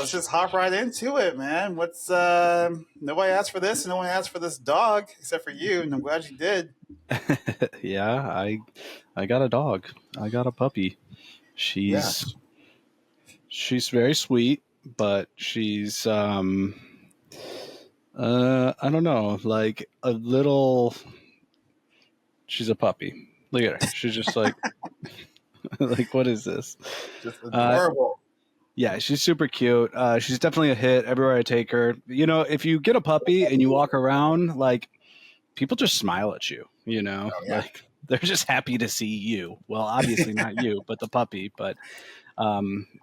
let's just hop right into it, man. What's nobody asked for this, and no one asked for this dog except for you, and I'm glad you did. Yeah, I got a dog. I got a puppy. Yeah. She's very sweet, but she's I don't know, like a little. She's a puppy. Look at her. She's just like like what is this? Just Uh, adorable. yeah, she's super cute. She's definitely a hit everywhere I take her. You know, if you get a puppy and you walk around, like people just smile at you. You know, Oh yeah. like they're just happy to see you. Well, obviously not you, but the puppy. But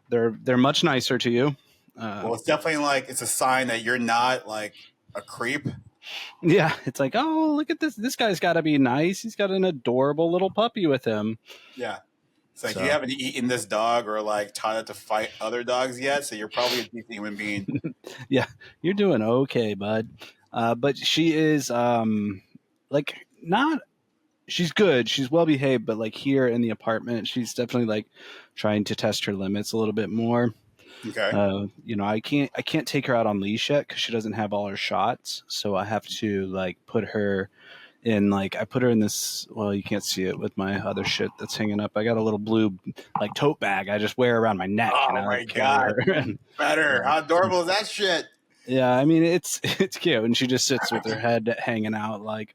they're much nicer to you. Well, it's definitely like it's a sign that you're not like a creep. Yeah, it's like, oh, look at this. This guy's got to be nice. He's got an adorable little puppy with him. Yeah. It's like you So, haven't eaten this dog or like taught it to fight other dogs yet, so you're probably a decent human being. yeah, you're doing okay, bud. But she is like not. She's good. She's well behaved, but like here in the apartment, she's definitely like trying to test her limits a little bit more. Okay. You know, I can't take her out on leash yet because she doesn't have all her shots. So I have to like put her in like I put her in this. Well, you can't see it with my other shit that's hanging up. I got a little blue like tote bag I just wear around my neck. Oh and I my like carry god. her. And, Better. How adorable is that shit? yeah, I mean it's cute, and she just sits with her head hanging out like.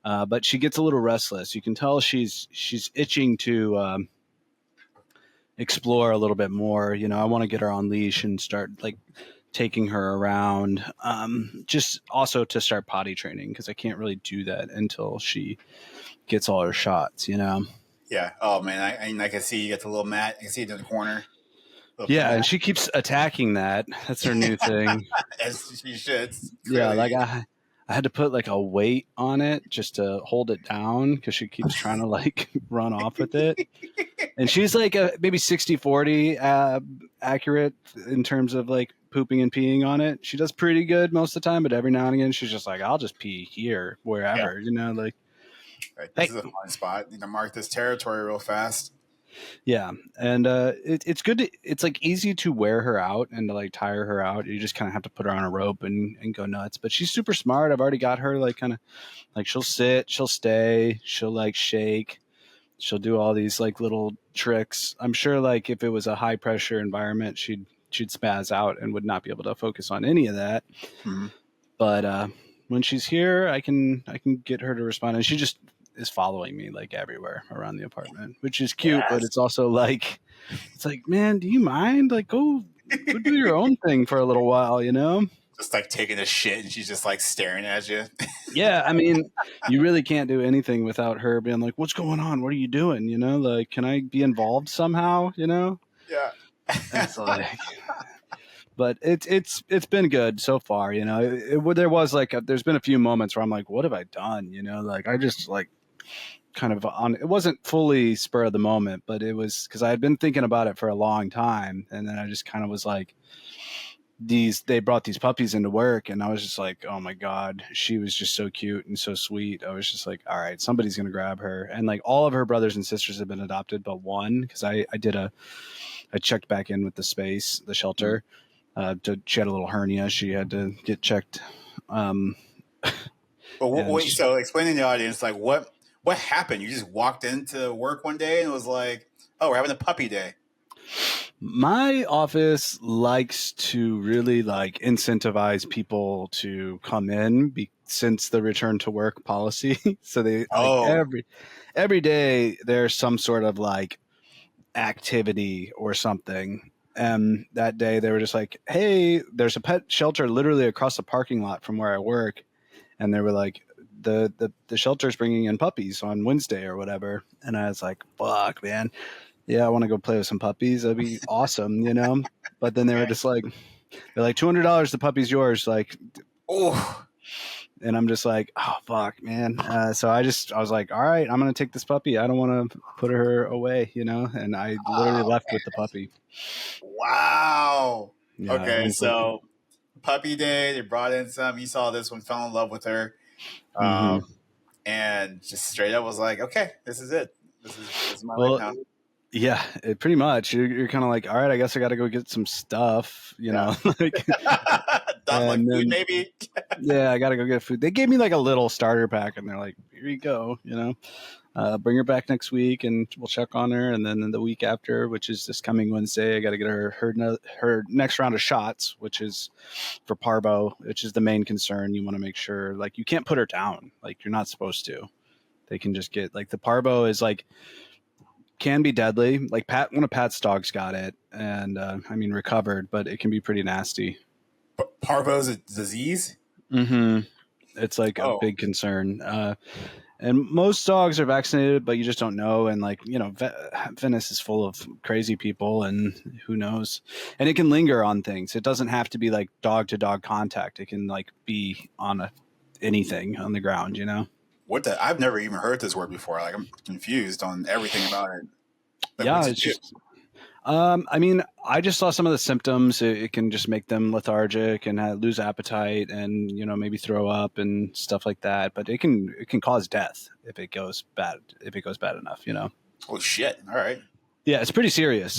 But she gets a little restless. You can tell she's itching to explore a little bit more. You know, I want to get her on leash and start like taking her around. Just also to start potty training because I can't really do that until she gets all her shots. You know. Yeah. Oh man, I can see you get the little mat. I can see it in the corner. Yeah, and she keeps attacking that. That's her new thing. As she should. Yeah, Clearly. like I had to put like a weight on it just to hold it down because she keeps trying to like run off with it. And she's like maybe 60-40 accurate in terms of like pooping and peeing on it. She does pretty good most of the time, but every now and again she's just like, I'll just pee here, wherever, you know, like. Right. This Hey. is a fun spot. You know, mark this territory real fast. Yeah, and it's good. It's like easy to wear her out and to like tire her out. You just kind of have to put her on a rope and go nuts. But she's super smart. I've already got her like kind of like she'll sit, she'll stay, she'll like shake, she'll do all these like little tricks. I'm sure like if it was a high pressure environment, she'd spaz out and would not be able to focus on any of that. Mm-hmm. But when she's here, I can get her to respond, and she just is following me like everywhere around the apartment, which is cute. Yes. But it's also like, it's like, man, do you mind? Like, go do your own thing for a little while, you know? Just like taking a shit and she's just like staring at you. Yeah, I mean, you really can't do anything without her being like, "What's going on? What are you doing?" You know, like, can I be involved somehow? You know? Yeah. It's like, but it's been good so far. You know, there was like there's been a few moments where I'm like, "What have I done?" You know, like I just like kind of on. It wasn't fully spur of the moment, but it was because I had been thinking about it for a long time, and then I just kind of was like, they brought these puppies into work, and I was just like, oh my god, she was just so cute and so sweet. I was just like, all right, somebody's gonna grab her. And like all of her brothers and sisters have been adopted but one, because I checked back in with the shelter. She had a little hernia, she had to get checked. But wait, so explain to the audience, like what happened? You just walked into work one day and it was like, oh, we're having a puppy day. My office likes to really like incentivize people to come in since the return to work policy. So they every day there's some sort of like activity or something. And that day they were just like, hey, there's a pet shelter literally across the parking lot from where I work. And they were like, the shelter's bringing in puppies on Wednesday or whatever. And I was like, fuck, man. Yeah, I want to go play with some puppies. That'd be awesome, you know? But then they were just like, they're like, $200, the puppy's yours. Like, oh. And I'm just like, oh, fuck, man. So I was like, all right, I'm going to take this puppy. I don't want to put her away, you know? And I literally left with the puppy. Wow. Yeah, okay, so puppy day, they brought in some. You saw this one, fell in love with her. And just straight up was like, okay, this is it. This is my life now. Yeah, pretty much. You're kind of like, all right, I guess I got to go get some stuff, Yeah. like, Like and food, then maybe. yeah, I got to go get food. They gave me like a little starter pack, and they're like, here you go, bring her back next week, and we'll check on her, and then the week after, which is this coming Wednesday, I got to get her next round of shots, which is for parvo, which is the main concern. You want to make sure like you can't put her down, like you're not supposed to. They can just get like the parvo is like can be deadly. Like one of Pat's dogs got it, and recovered, but it can be pretty nasty. Parvo's a disease. Mm-hmm. It's like a Oh, big concern. And most dogs are vaccinated, but you just don't know. And like Venice is full of crazy people, and who knows? And it can linger on things. It doesn't have to be like dog to dog contact. It can like be on anything on the ground. what the? I've never even heard this word before. Like I'm confused on everything about it. Like Yeah, what's it it's do? just I just saw some of the symptoms. It can just make them lethargic and lose appetite, and maybe throw up and stuff like that. But it can cause death if it goes bad. If it goes bad enough. Oh shit! All right. Yeah, it's pretty serious.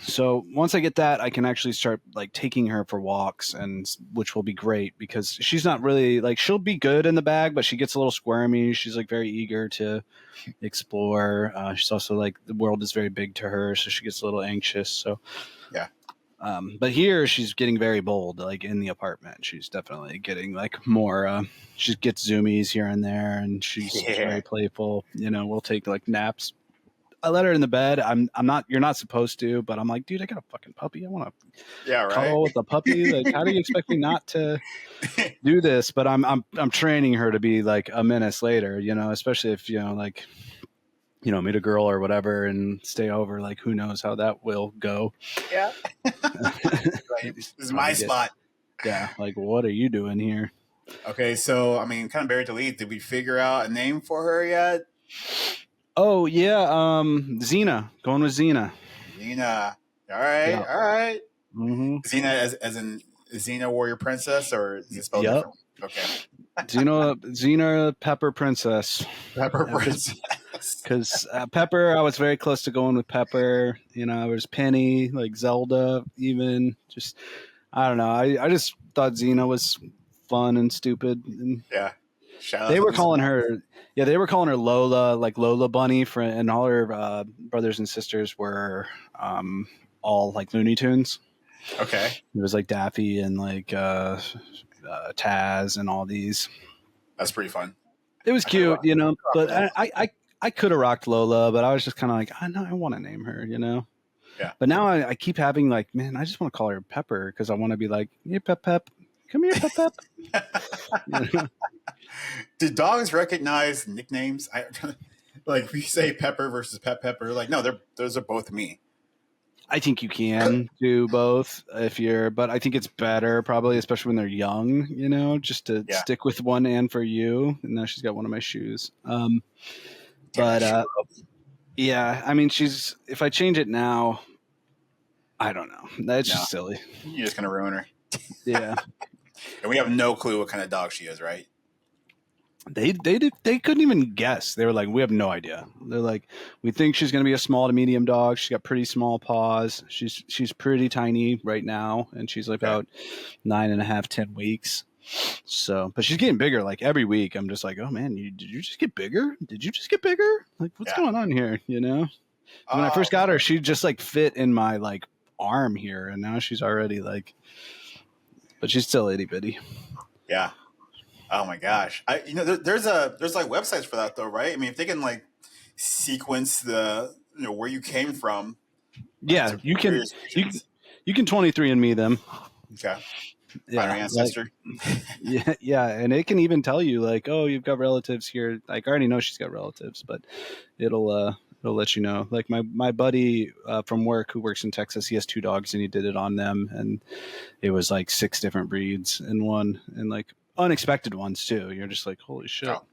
So once I get that, I can actually start like taking her for walks, and which will be great because she's not really like she'll be good in the bag, but she gets a little squirmy. She's like very eager to explore. She's also like the world is very big to her, so she gets a little anxious. So Yeah. but here she's getting very bold, like in the apartment. She's definitely getting like more. She gets zoomies here and there, and she's Yeah. very playful. We'll take like naps. I let her in the bed. I'm not. You're not supposed to, but I'm like, dude, I got a fucking puppy. I want to Yeah. Right. cuddle with the puppy. Like, how do you expect me not to do this? But I'm training her to be like a menace later. Especially if like meet a girl or whatever and stay over. Like, who knows how that will go? Yeah. Like, this is my Probably get spot. yeah. Like, what are you doing here? Okay, so I mean, kind of buried the lead. Did we figure out a name for her yet? Oh yeah, Xena. Going with Xena. Xena. All right, Yeah. all right. Mm-hmm. Xena, as in Xena Warrior Princess, or is it spelled Yep. different? Okay. Xena Pepper Princess. Pepper Because Princess. Pepper, I was very close to going with Pepper. I was Penny, like Zelda, even. Just, I don't know. I just thought Xena was fun and stupid. And Yeah. Shout out they to were Lisa calling Mack. her, yeah, they were calling her Lola, like Lola Bunny, and all her brothers and sisters were all like Looney Tunes. Okay. It was like Daffy and like Taz and all these. That's pretty fun. It was I could cute, rock, rock but with that. I could have rocked Lola, but I was just kind of like, I know I want to name her, Yeah. But now I keep having like, man, I just want to call her Pepper because I want to be like, hey, Pep Pep, come here, Pep Pep. Do dogs recognize nicknames? Like if you say Pepper versus Pepper, like no, those are both me. I think you can do both but I think it's better probably, especially when they're young, just to Yeah. stick with one and for you. And now she's got one of my shoes. Damn But that shoe up. yeah, if I change it now, I don't know. That's No, just silly. you're just gonna ruin her. Yeah. And we have no clue what kind of dog she is, right? They couldn't even guess. They were like, we have no idea. They're like, we think she's going to be a small to medium dog. She's got pretty small paws. She's pretty tiny right now, and she's like Okay. about 9.5, 10 weeks. So, but she's getting bigger like every week. I'm just like, oh man, did you just get bigger? Did you just get bigger? Like, what's Yeah. going on here? When I first got her, she just like fit in my like arm here, and now she's already like, but she's still itty bitty. Yeah. Oh my gosh. There's like websites for that though, right? I mean, if they can like sequence the where you came from, like Yeah, to you can various you regions. you can 23andMe them. Okay. Find our Yeah, like ancestor. yeah, and it can even tell you like, oh, you've got relatives here. Like, I already know she's got relatives, but it'll let you know. Like my buddy from work who works in Texas, he has two dogs and he did it on them, and it was like 6 different breeds in one, and like unexpected ones too. You're just like, holy shit. Oh,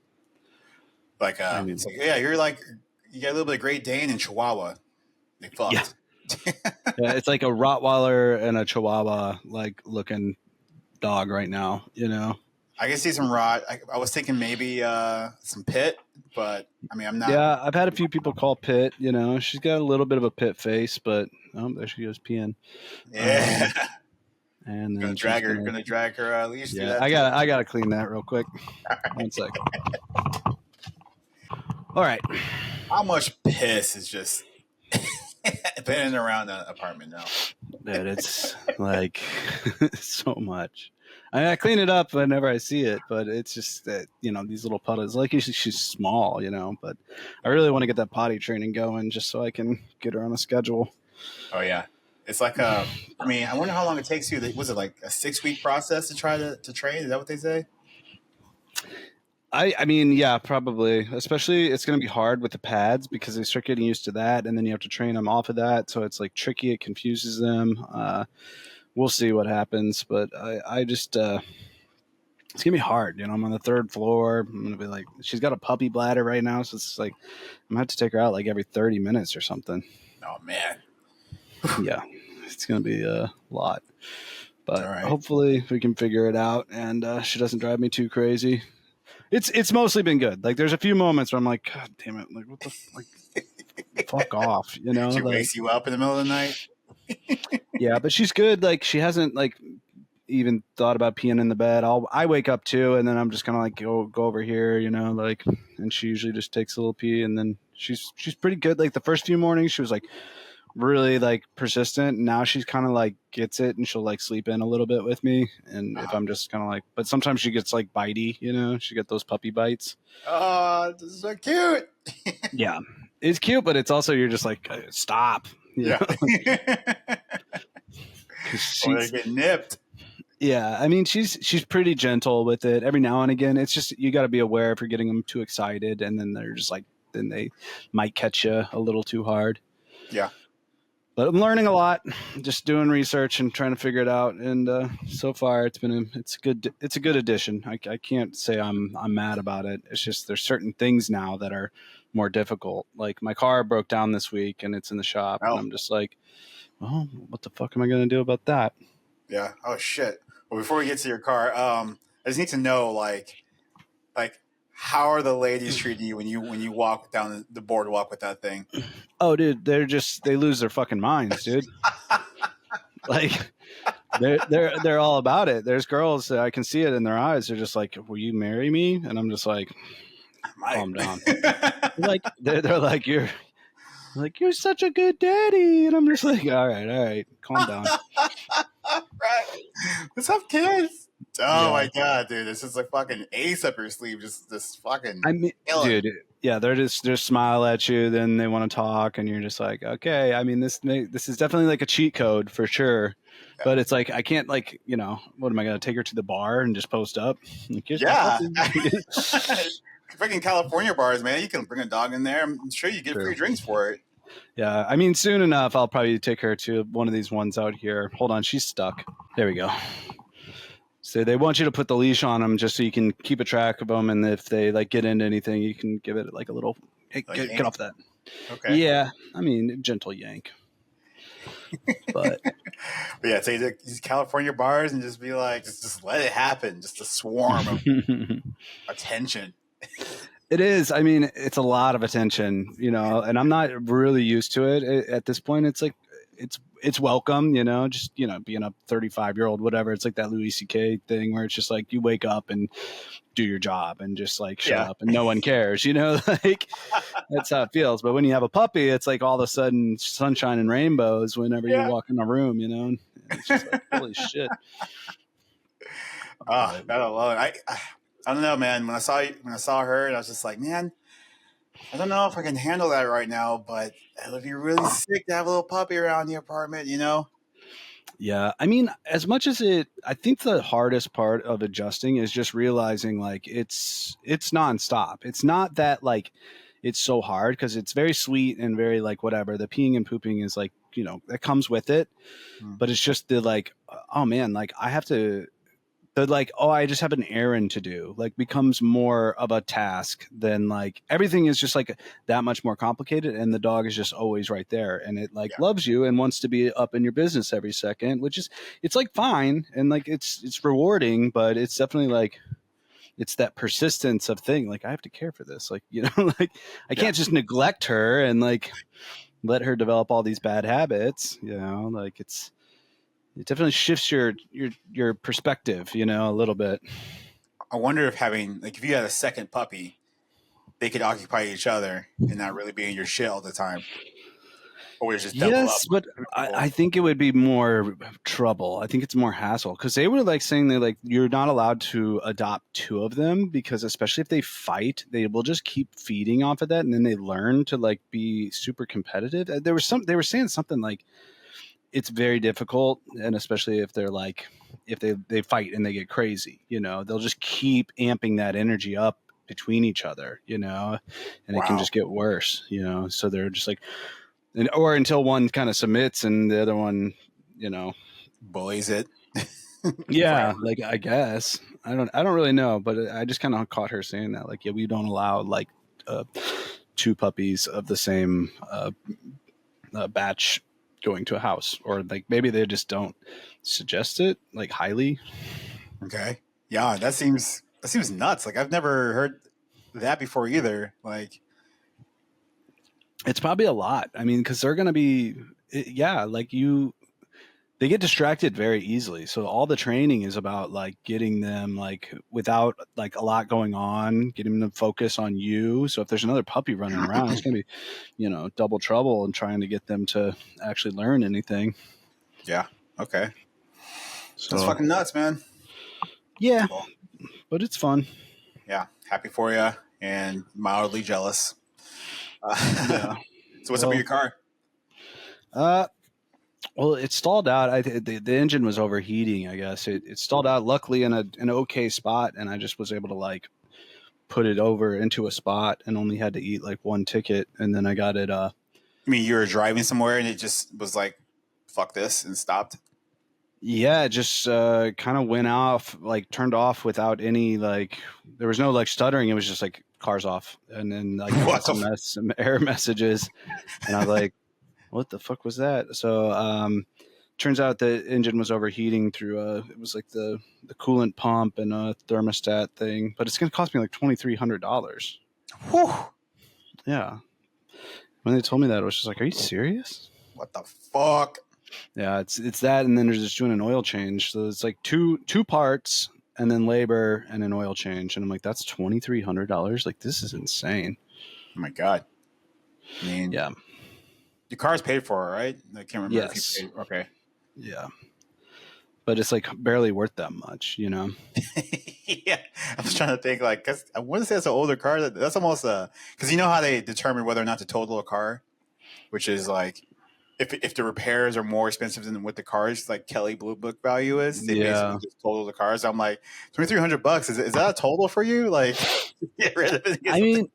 like I mean, it's like yeah, you're like you got a little bit of Great Dane and Chihuahua. They yeah, fucked. yeah, it's like a Rottweiler and a Chihuahua like looking dog right now. I can see some rot. I was thinking maybe some pit, but I mean, I'm not. Yeah, I've had a few people call Pitt. You know, she's got a little bit of a Pitt face, but oh, there she goes peeing. Yeah, And then she's gonna drag her leash through yeah, that. I gotta clean that real quick. 1 sec. All right. How much piss is just been around the apartment now? Dude, it's like so much. I clean it up whenever I see it, but it's just that, you know, these little puddles. Like she's small, you know, but I really want to get that potty training going just so I can get her on a schedule. Oh yeah, it's like I mean, I wonder how long it takes you. Was it like a 6-week process to try to train? Is that what they say? I mean, yeah, probably. Especially, it's going to be hard with the pads because they start getting used to that, and then you have to train them off of that. So it's like tricky. It confuses them. We'll see what happens, but I just it's gonna be hard. You know, I'm on the 3rd floor. I'm gonna be like, she's got a puppy bladder right now, so it's like I'm gonna have to take her out like every 30 minutes or something. Oh man, Yeah, it's gonna be a lot, but right. hopefully we can figure it out, and she doesn't drive me too crazy. It's mostly been good. Like there's a few moments where I'm like, God damn it, like what the fuck off, you know? She like, wakes you up in the middle of the night. Yeah, but she's good. Like she hasn't like even thought about peeing in the bed. I wake up too, and then I'm just kind of like go over here, you know, like, and she usually just takes a little pee, and then she's pretty good. Like the first few mornings, she was like really like persistent. Now she's kind of like gets it, and she'll like sleep in a little bit with me. And if I'm just kind of like, but sometimes she gets like bitey, you know, she get those puppy bites. Oh, this is so cute. Yeah, it's cute, but it's also you're just like stop. Yeah. Or they get nipped. Yeah, I mean she's pretty gentle with it. Every now and again, it's just you got to be aware if you're getting them too excited, and then they're just like then they might catch you a little too hard. Yeah, but I'm learning a lot, just doing research and trying to figure it out. And so far, it's a good addition. I can't say I'm mad about it. It's just there's certain things now that are more difficult. Like my car broke down this week, and it's in the shop, and I'm just like, well, what the fuck am I going to do about that? Yeah. Oh shit. Well, before we get to your car, I just need to know, like, how are the ladies treating you when you walk down the boardwalk with that thing? Oh, dude, they lose their fucking minds, dude. Like, they're all about it. There's girls I can see it in their eyes. They're just like, "Will you marry me?" And I'm just like, calm down. they're like, you're such a good daddy, and I'm just like, all right, calm down. Right. What's up, kids? Oh my god, dude, this is like fucking ace up your sleeve. Just this fucking. I mean, dude, yeah, they're just smile at you, then they want to talk, and you're just like, okay. I mean, this is definitely like a cheat code for sure. Yeah. But it's like I can't like what am I gonna take her to the bar and just post up? Like, yeah. Freaking California bars, man. You can bring a dog in there. I'm sure you get free drinks for it. Yeah, I mean, soon enough, I'll probably take her to one of these ones out here. Hold on, she's stuck. There we go. So they want you to put the leash on them just so you can keep a track of them, and if they like get into anything, you can give it like a little, hey, get off that. Okay. Yeah, I mean, gentle yank. But yeah, take these California bars and just be like, just let it happen. Just a swarm of attention. It is. I mean, it's a lot of attention, and I'm not really used to it at this point. It's like, it's welcome, just, being a 35-year-old, whatever. It's like that Louis C.K. thing where it's just like you wake up and do your job and just like shut up and no one cares, like that's how it feels. But when you have a puppy, it's like all of a sudden sunshine and rainbows whenever you walk in a room, and it's just like, holy shit. Oh, that alone. I don't know, man. When I saw her, and I was just like, man, I don't know if I can handle that right now, but it would be really sick to have a little puppy around the apartment, Yeah. I mean, as much as I think the hardest part of adjusting is just realizing like it's nonstop. It's not that like it's so hard because it's very sweet and very like whatever. The peeing and pooping is like, that comes with it. But it's just the like, oh man, like I have to. The like, oh, I just have an errand to do, like becomes more of a task than like everything is just like that much more complicated. And the dog is just always right there. And it like loves you and wants to be up in your business every second, which is, it's like fine. And like, it's rewarding, but it's definitely like, it's that persistence of thing. Like I have to care for this. Like, you know, like I can't just neglect her and like let her develop all these bad habits, you know, like it definitely shifts your perspective, you know, a little bit. I wonder if having, like, if you had a second puppy, they could occupy each other and not really be in your shit all the time. Or we just double up Yes, but people. I think it would be more trouble. I think it's more hassle because they were like saying that like you're not allowed to adopt two of them because especially if they fight, they will just keep feeding off of that, and then they learn to like be super competitive. There was they were saying something like it's very difficult, and especially if they're like if they fight and they get crazy, you know, they'll just keep amping that energy up between each other, you know, and it can Wow. just get worse, you know. So they're just like or until one kind of submits and the other one, you know, Bullies it yeah, forever. like I guess I don't really know, but I just kind of caught her saying that, like, yeah, we don't allow like two puppies of the same batch going to a house, or like maybe they just don't suggest it like highly. Okay. Yeah, that seems nuts. Like I've never heard that before either. Like, It's probably a lot. I mean, because they're gonna be, yeah, like you they get distracted very easily. So all the training is about like getting them like without like a lot going on, getting them to focus on you. So if there's another puppy running around, it's gonna be, you know, double trouble and trying to get them to actually learn anything. yeah. Okay. That's So fucking nuts, man. yeah, Well, but it's fun. yeah. Happy for you and mildly jealous. Yeah. So what's up with Well, your car? uh, well, it stalled out. The engine was overheating. I guess it stalled out. Luckily, in an okay spot, and I just was able to like put it over into a spot and only had to eat like one ticket, and then I got it. I mean, you were driving somewhere and it just was like, fuck this, and stopped. Yeah, it just kind of went off, like turned off without any like. There was no like stuttering. It was just like cars off, and then like I got What the? some error messages, and I was like, "What the fuck was that?" So turns out the engine was overheating through it was like the coolant pump and a thermostat thing, but it's going to cost me like $2,300. Whew, Yeah, when they told me that, I was just like, "Are you serious?" what the fuck? Yeah, it's that, and then there's just doing an oil change. So it's like two parts, and then labor and an oil change, and I'm like, that's $2,300. Like this is insane. Oh my god. I mean, Yeah. your car's paid for, right? I can't remember if you Yes. paid. Okay. Yeah. But it's like barely worth that much, you know. Yeah, I was trying to think like, cause I want to say it's an older car. That's almost because you know how they determine whether or not to total a car, which is like if the repairs are more expensive than what the car's like Kelly Blue Book value is, they basically Yeah. just total the cars. I'm like $2,300. Is that a total for you? Like, get rid of it. And get I something. mean,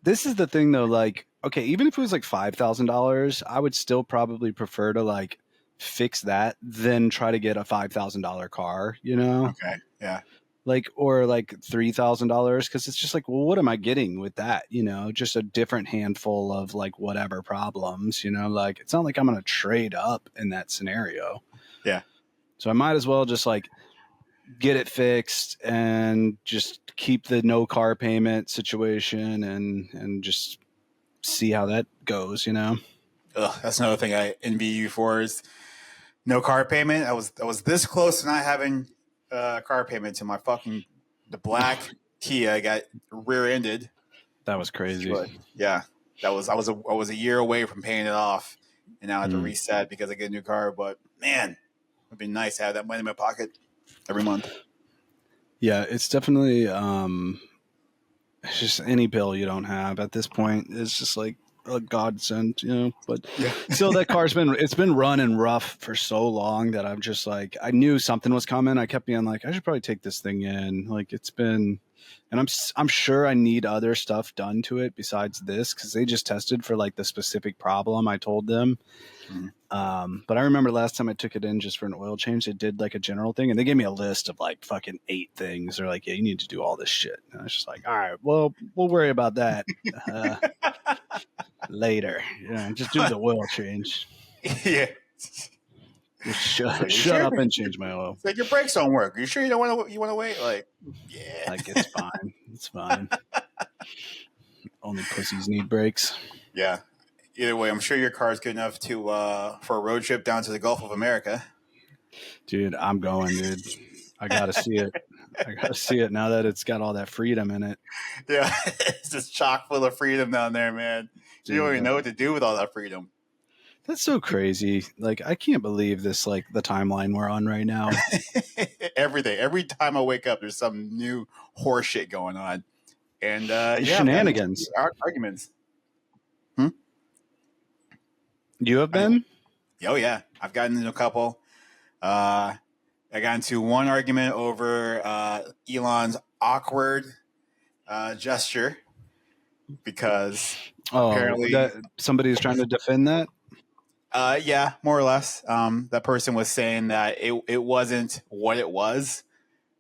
this is the thing though. Like, okay, even if it was like $5,000, I would still probably prefer to like fix that than try to get a $5,000 car. You know. Okay. Yeah. Like or like $3,000 because it's just like, well, what am I getting with that? You know, just a different handful of like whatever problems. You know, like it's not like I'm gonna trade up in that scenario. Yeah. So I might as well just like get it fixed and just keep the no car payment situation and just see how that goes. You know. Ugh, that's another thing I envy you for is no car payment. I was this close to not having a car payment to my fucking the black Kia. I got rear-ended. That was crazy. But yeah, I was a year away from paying it off, and now I have to Mm. reset because I get a new car. But man, it'd be nice to have that money in my pocket every month. Yeah, it's definitely it's just any bill you don't have at this point is just like a godsend, you know. But Yeah, still, that car's been running rough for so long that I'm just like I knew something was coming. I kept being like I should probably take this thing in. Like it's been, and I'm sure I need other stuff done to it besides this because they just tested for like the specific problem I told them. Mhm. But I remember last time I took it in just for an oil change, they did like a general thing and they gave me a list of like fucking 8 things. They're like, yeah, you need to do all this shit. And I was just like, all right, well, we'll worry about that uh, later. Yeah, just do the oil change. Yeah. Just So you shut sure? up and change my oil. It's like your brakes don't work. You sure you don't want to wait? Like, yeah. Like, it's fine. It's fine. Only pussies need brakes. Yeah. Either way, I'm sure your car is good enough to for a road trip down to the Gulf of America. Dude, I'm going, dude. I gotta see it. I gotta see it now that it's got all that freedom in it. Yeah, it's just chock full of freedom down there, man. Dude, You don't even know what to do with all that freedom. that's so crazy. Like, I can't believe this, like, the timeline we're on right now. Every day, every time I wake up, there's some new horse shit going on. And yeah, man, Shenanigans. arguments. You have been? Oh yeah, I've gotten into a couple. I got into one argument over Elon's awkward gesture because apparently, that somebody's trying to defend that. yeah, more or less. That person was saying that it wasn't what it was.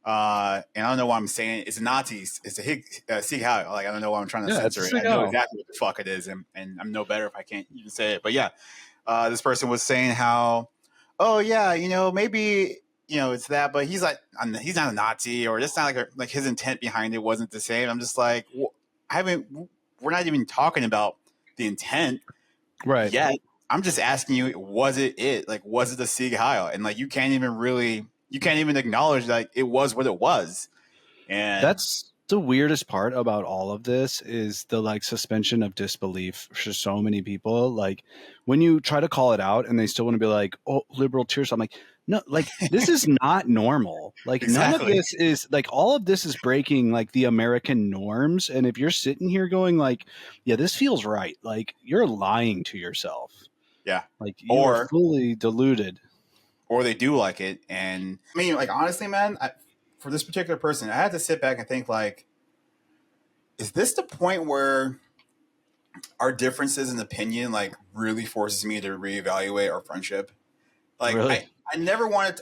And I don't know why I'm saying it. It's a Nazi. It's a Sieg Heil. Like, I don't know why I'm trying to censor it. I know exactly what the fuck it is, and I'm no better if I can't even say it. But yeah, this person was saying how, oh yeah, maybe it's that, but he's he's not a Nazi, or it's not like his intent behind it wasn't the same. I'm just like, well, we're not even talking about the intent, right? Yet. I'm just asking you, was it? Like, was it the Sieg Heil? And like, you can't even acknowledge that it was what it was. And that's the weirdest part about all of this is the like suspension of disbelief for so many people. Like, when you try to call it out and they still want to be like, oh, liberal tears. I'm like, no, like, this is not normal. Like, exactly. None of this is like, all of this is breaking like the American norms. And if you're sitting here going like, yeah, this feels right, like, you're lying to yourself. Yeah. Like, you are fully deluded. Or they do like it. And I mean, like, honestly, man, for this particular person, I had to sit back and think, like, is this the point where our differences in opinion, like, really forces me to reevaluate our friendship? Like, really? I never wanted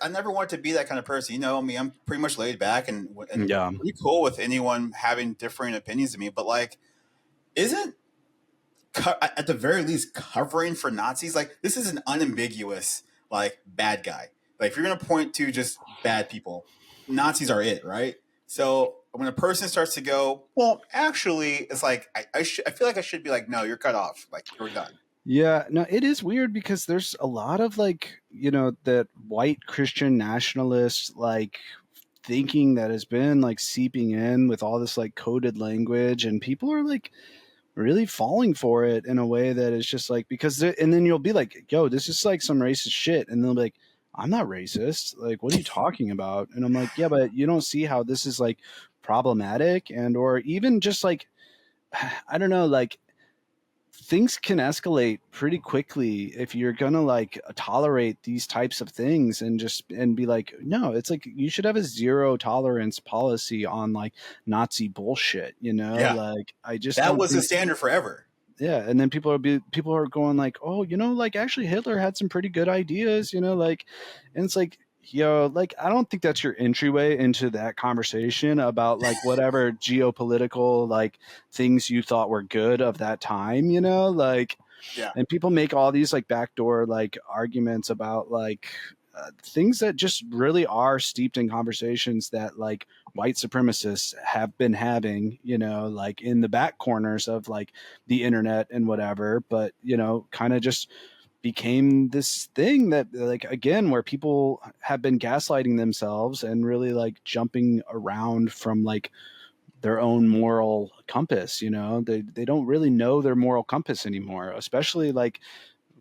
to be that kind of person. I mean, I'm pretty much laid back and yeah, pretty cool with anyone having different opinions than me. But like, isn't at the very least covering for Nazis? Like, this is an unambiguous like bad guy. Like, if you're gonna point to just bad people, Nazis are it, right? So when a person starts to go, well, actually, it's like I feel like I should be like, no, you're cut off. Like, you're done. Yeah, no, it is weird because there's a lot of like, that white Christian nationalist like thinking that has been like seeping in with all this like coded language, and people are like really falling for it in a way that is just like, because and then you'll be like, yo, this is like some racist shit, and they'll be like, I'm not racist, like, what are you talking about? And I'm like, yeah, but you don't see how this is like problematic, and or even just like, I don't know, like, things can escalate pretty quickly if you're gonna like tolerate these types of things and be like, no, it's like, you should have a zero tolerance policy on like Nazi bullshit, Yeah. like, I just that was the standard forever. Yeah, and then people are going like, oh, like, actually Hitler had some pretty good ideas, like, and it's like, yo, like, I don't think that's your entryway into that conversation about like whatever geopolitical like things you thought were good of that time, like, yeah. And people make all these like backdoor like arguments about like things that just really are steeped in conversations that like white supremacists have been having, like in the back corners of like the internet and whatever, but kind of just became this thing that like, again, where people have been gaslighting themselves and really like jumping around from like their own moral compass. They don't really know their moral compass anymore, especially like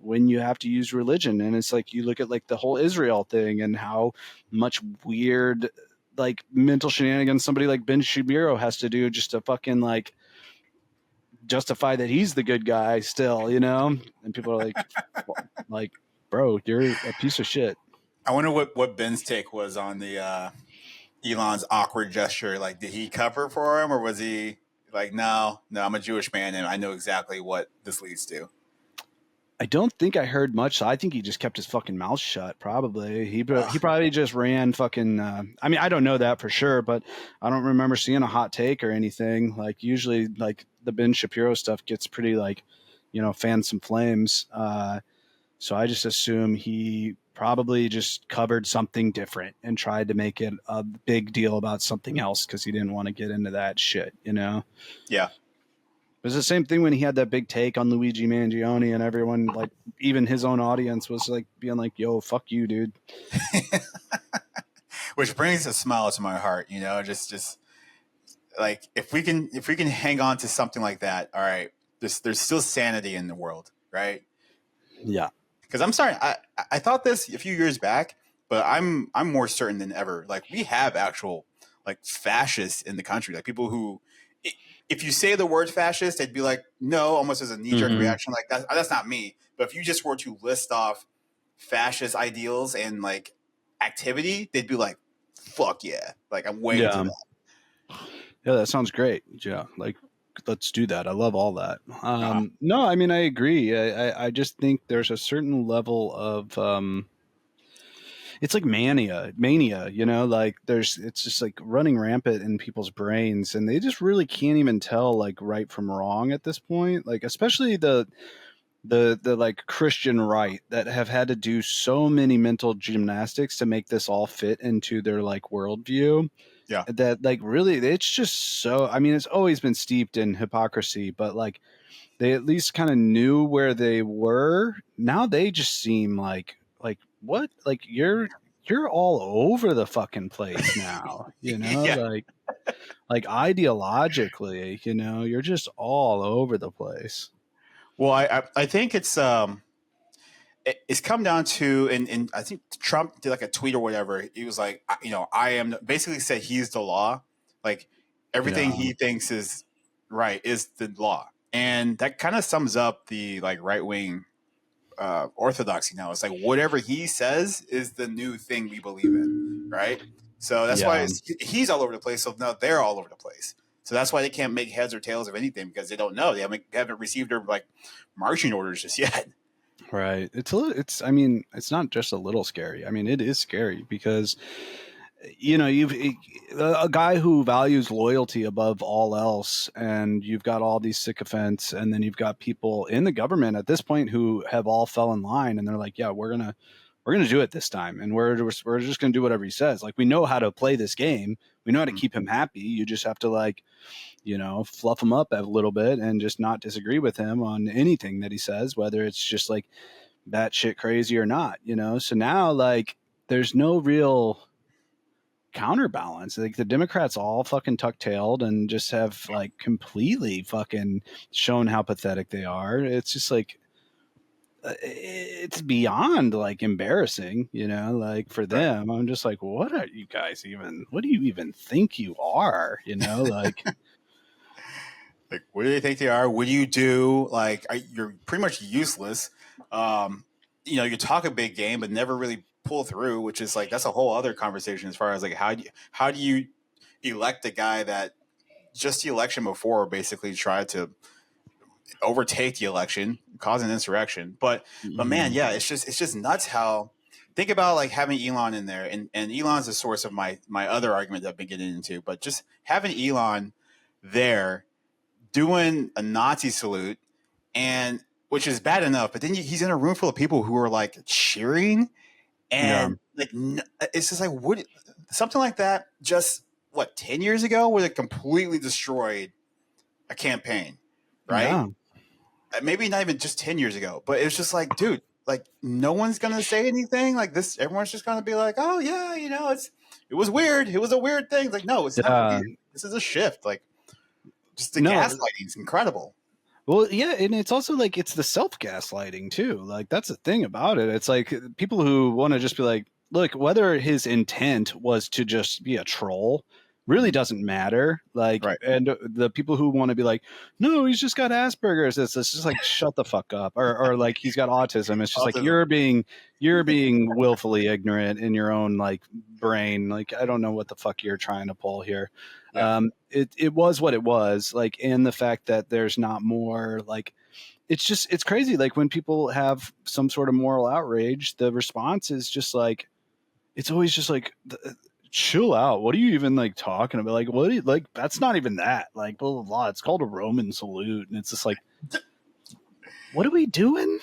when you have to use religion. And it's like, you look at like the whole Israel thing and how much weird like mental shenanigans somebody like Ben Shapiro has to do just to fucking like justify that he's the good guy still, and people are like, bro, you're a piece of shit. I wonder what Ben's take was on the Elon's awkward gesture. Like, did he cover for him, or was he like, no, I'm a Jewish man and I know exactly what this leads to? I don't think I heard much. So I think he just kept his fucking mouth shut. Probably he probably just ran fucking. I mean, I don't know that for sure, but I don't remember seeing a hot take or anything. Like, usually, like the Ben Shapiro stuff gets pretty like, fan some flames. So I just assume he probably just covered something different and tried to make it a big deal about something else because he didn't want to get into that shit, you know? Yeah. It was the same thing when he had that big take on Luigi Mangione, and everyone, like, even his own audience was like being like, yo, fuck you, dude. Which brings a smile to my heart, you know, just like if we can hang on to something like that, all right, there's still sanity in the world, right? Yeah. Because I'm sorry, I thought this a few years back, but I'm more certain than ever. Like we have actual like fascists in the country, like people who, if you say the word fascist, they'd be like, no, almost as a knee jerk reaction, like that's not me. But if you just were to list off fascist ideals and like activity, they'd be like, fuck yeah, like I'm way into that. Yeah, that sounds great. Yeah, like let's do that. I love all that. No, I mean I agree. I just think there's a certain level of it's like mania, you know, like it's just like running rampant in people's brains, and they just really can't even tell like right from wrong at this point. Like especially the like Christian right that have had to do so many mental gymnastics to make this all fit into their like worldview. Yeah. That like really it's just so, I mean, it's always been steeped in hypocrisy, but like they at least kind of knew where they were. Now they just seem like what? Like you're all over the fucking place now, you know? Yeah. Like ideologically, you know, you're just all over the place. Well, I think it's come down to, and I think Trump did like a tweet or whatever. He was like, you know, I am basically said he's the law. Like everything he thinks is right is the law, and that kind of sums up the like right wing orthodoxy now. It's like whatever he says is the new thing we believe in, right? So that's why he's all over the place. So now they're all over the place. So that's why they can't make heads or tails of anything because they don't know. They haven't received their like marching orders just yet. Right. It's I mean, it's not just a little scary. I mean, it is scary because you know, you've a guy who values loyalty above all else, and you've got all these sycophants, and then you've got people in the government at this point who have all fell in line, and they're like, yeah, we're gonna do it this time, and we're just gonna do whatever he says. Like we know how to play this game, we know how to keep him happy. You just have to like, you know, fluff him up a little bit and just not disagree with him on anything that he says, whether it's just like batshit crazy or not, you know. So now like there's no real counterbalance. Like the Democrats all fucking tuck-tailed and just have like completely fucking shown how pathetic they are. It's just like it's beyond like embarrassing, you know, like for them. I'm just like, what are you guys even, what do you even think you are, you know, like Like, what do they think they are? What do you do? Like, you're pretty much useless. You know, you talk a big game, but never really pull through, which is like that's a whole other conversation as far as like how do you elect a guy that just the election before basically tried to overtake the election, cause an insurrection. But man, yeah, it's just nuts how. Think about like having Elon in there, and Elon's the source of my other argument that I've been getting into. But just having Elon there doing a Nazi salute, and which is bad enough, but then he's in a room full of people who are like cheering, and like it's just like what something like that. Just what 10 years ago would have completely destroyed a campaign, right? Yeah. Maybe not even just 10 years ago, but it's just like, dude, like no one's gonna say anything like this. Everyone's just gonna be like, oh yeah, you know, it was weird. It was a weird thing. It's like, no, it's not weird. This is a shift. Like just the gaslighting is incredible. Well, yeah, and it's also like it's the self-gaslighting too. Like that's the thing about it. It's like people who want to just be like, look, whether his intent was to just be a troll really doesn't matter. Like, and the people who want to be like, no, he's just got Asperger's. It's just like, shut the fuck up. Or like he's got autism. It's just like you're being willfully ignorant in your own like brain. Like I don't know what the fuck you're trying to pull here. Yeah. It was what it was. Like, and the fact that there's not more like. It's crazy. Like when people have some sort of moral outrage, the response is just like, it's always just like, chill out. What are you even like talking about? Like, what? Like, that's not even that. Like, blah, blah, blah. It's called a Roman salute. And it's just like, what are we doing?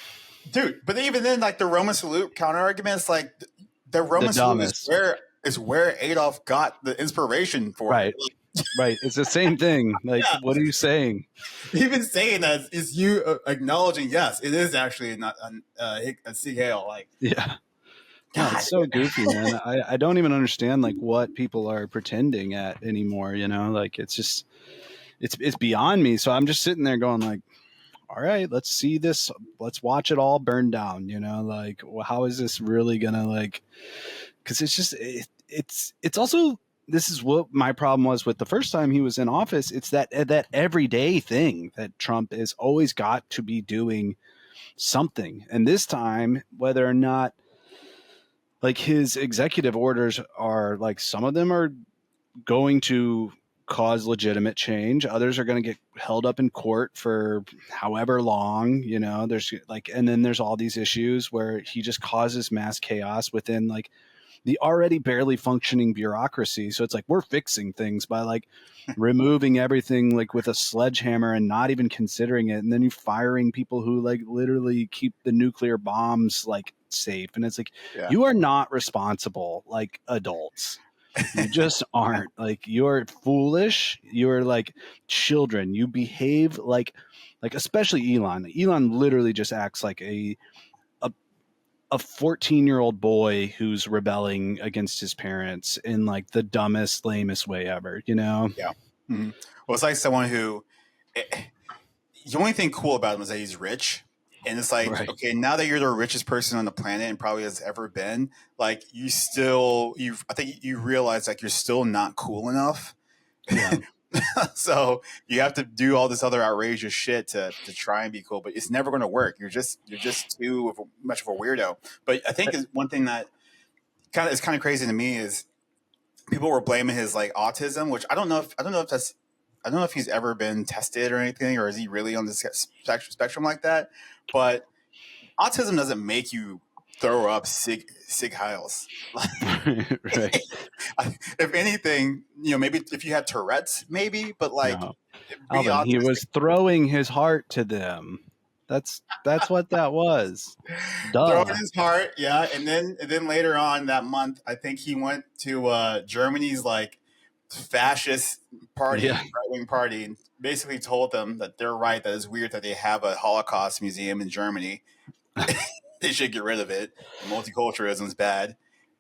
dude. But even then, like the Roman salute counter arguments, like the Roman salute dumbest. is where Adolf got the inspiration for Right. it. Right. It's the same thing. Like, Yeah. what are you saying? Even saying that is you acknowledging, yes, it is actually not a Sig Heil. Like, Yeah. No, God, it's so goofy, man. I don't even understand like what people are pretending at anymore, you know? Like it's just it's beyond me. So I'm just sitting there going like, all right, let's see this. Let's watch it all burn down, you know? Like how is this really going to like cuz it's just it's also this is what my problem was with the first time he was in office. It's that everyday thing that Trump is always got to be doing something. And this time whether or not like his executive orders are like some of them are going to cause legitimate change, others are going to get held up in court for however long, you know. There's like and then there's all these issues where he just causes mass chaos within like the already barely functioning bureaucracy. So it's like we're fixing things by like removing everything like with a sledgehammer and not even considering it, and then you firing people who like literally keep the nuclear bombs like safe. And it's like yeah, you are not responsible like adults. You just aren't. Like you're foolish. You're like children. You behave like especially Elon. Elon literally just acts like a 14-year-old boy who's rebelling against his parents in like the dumbest, lamest way ever, you know? yeah. Mm-hmm. Well, it's like someone who the only thing cool about him is that he's rich. And it's like, Right. okay, now that you're the richest person on the planet and probably has ever been, like I think you realize like you're still not cool enough. Yeah. So you have to do all this other outrageous shit to try and be cool, but it's never going to work. You're just too much of a weirdo. But I think is one thing that is kind of crazy to me is people were blaming his like autism, which I don't know if he's ever been tested or anything, or is he really on the spectrum like that? But autism doesn't make you throw up sig heils. Right. If anything, you know, maybe if you had Tourette's, maybe, but like No. be Alvin, he autistic. was throwing his heart to them. That's what that was. Throw in Duh. his heart, yeah, and then later on that month, I think he went to Germany's like fascist party, Yeah. right wing party, and basically told them that they're right, that it's weird that they have a Holocaust museum in Germany. They should get rid of it. Multiculturalism is bad,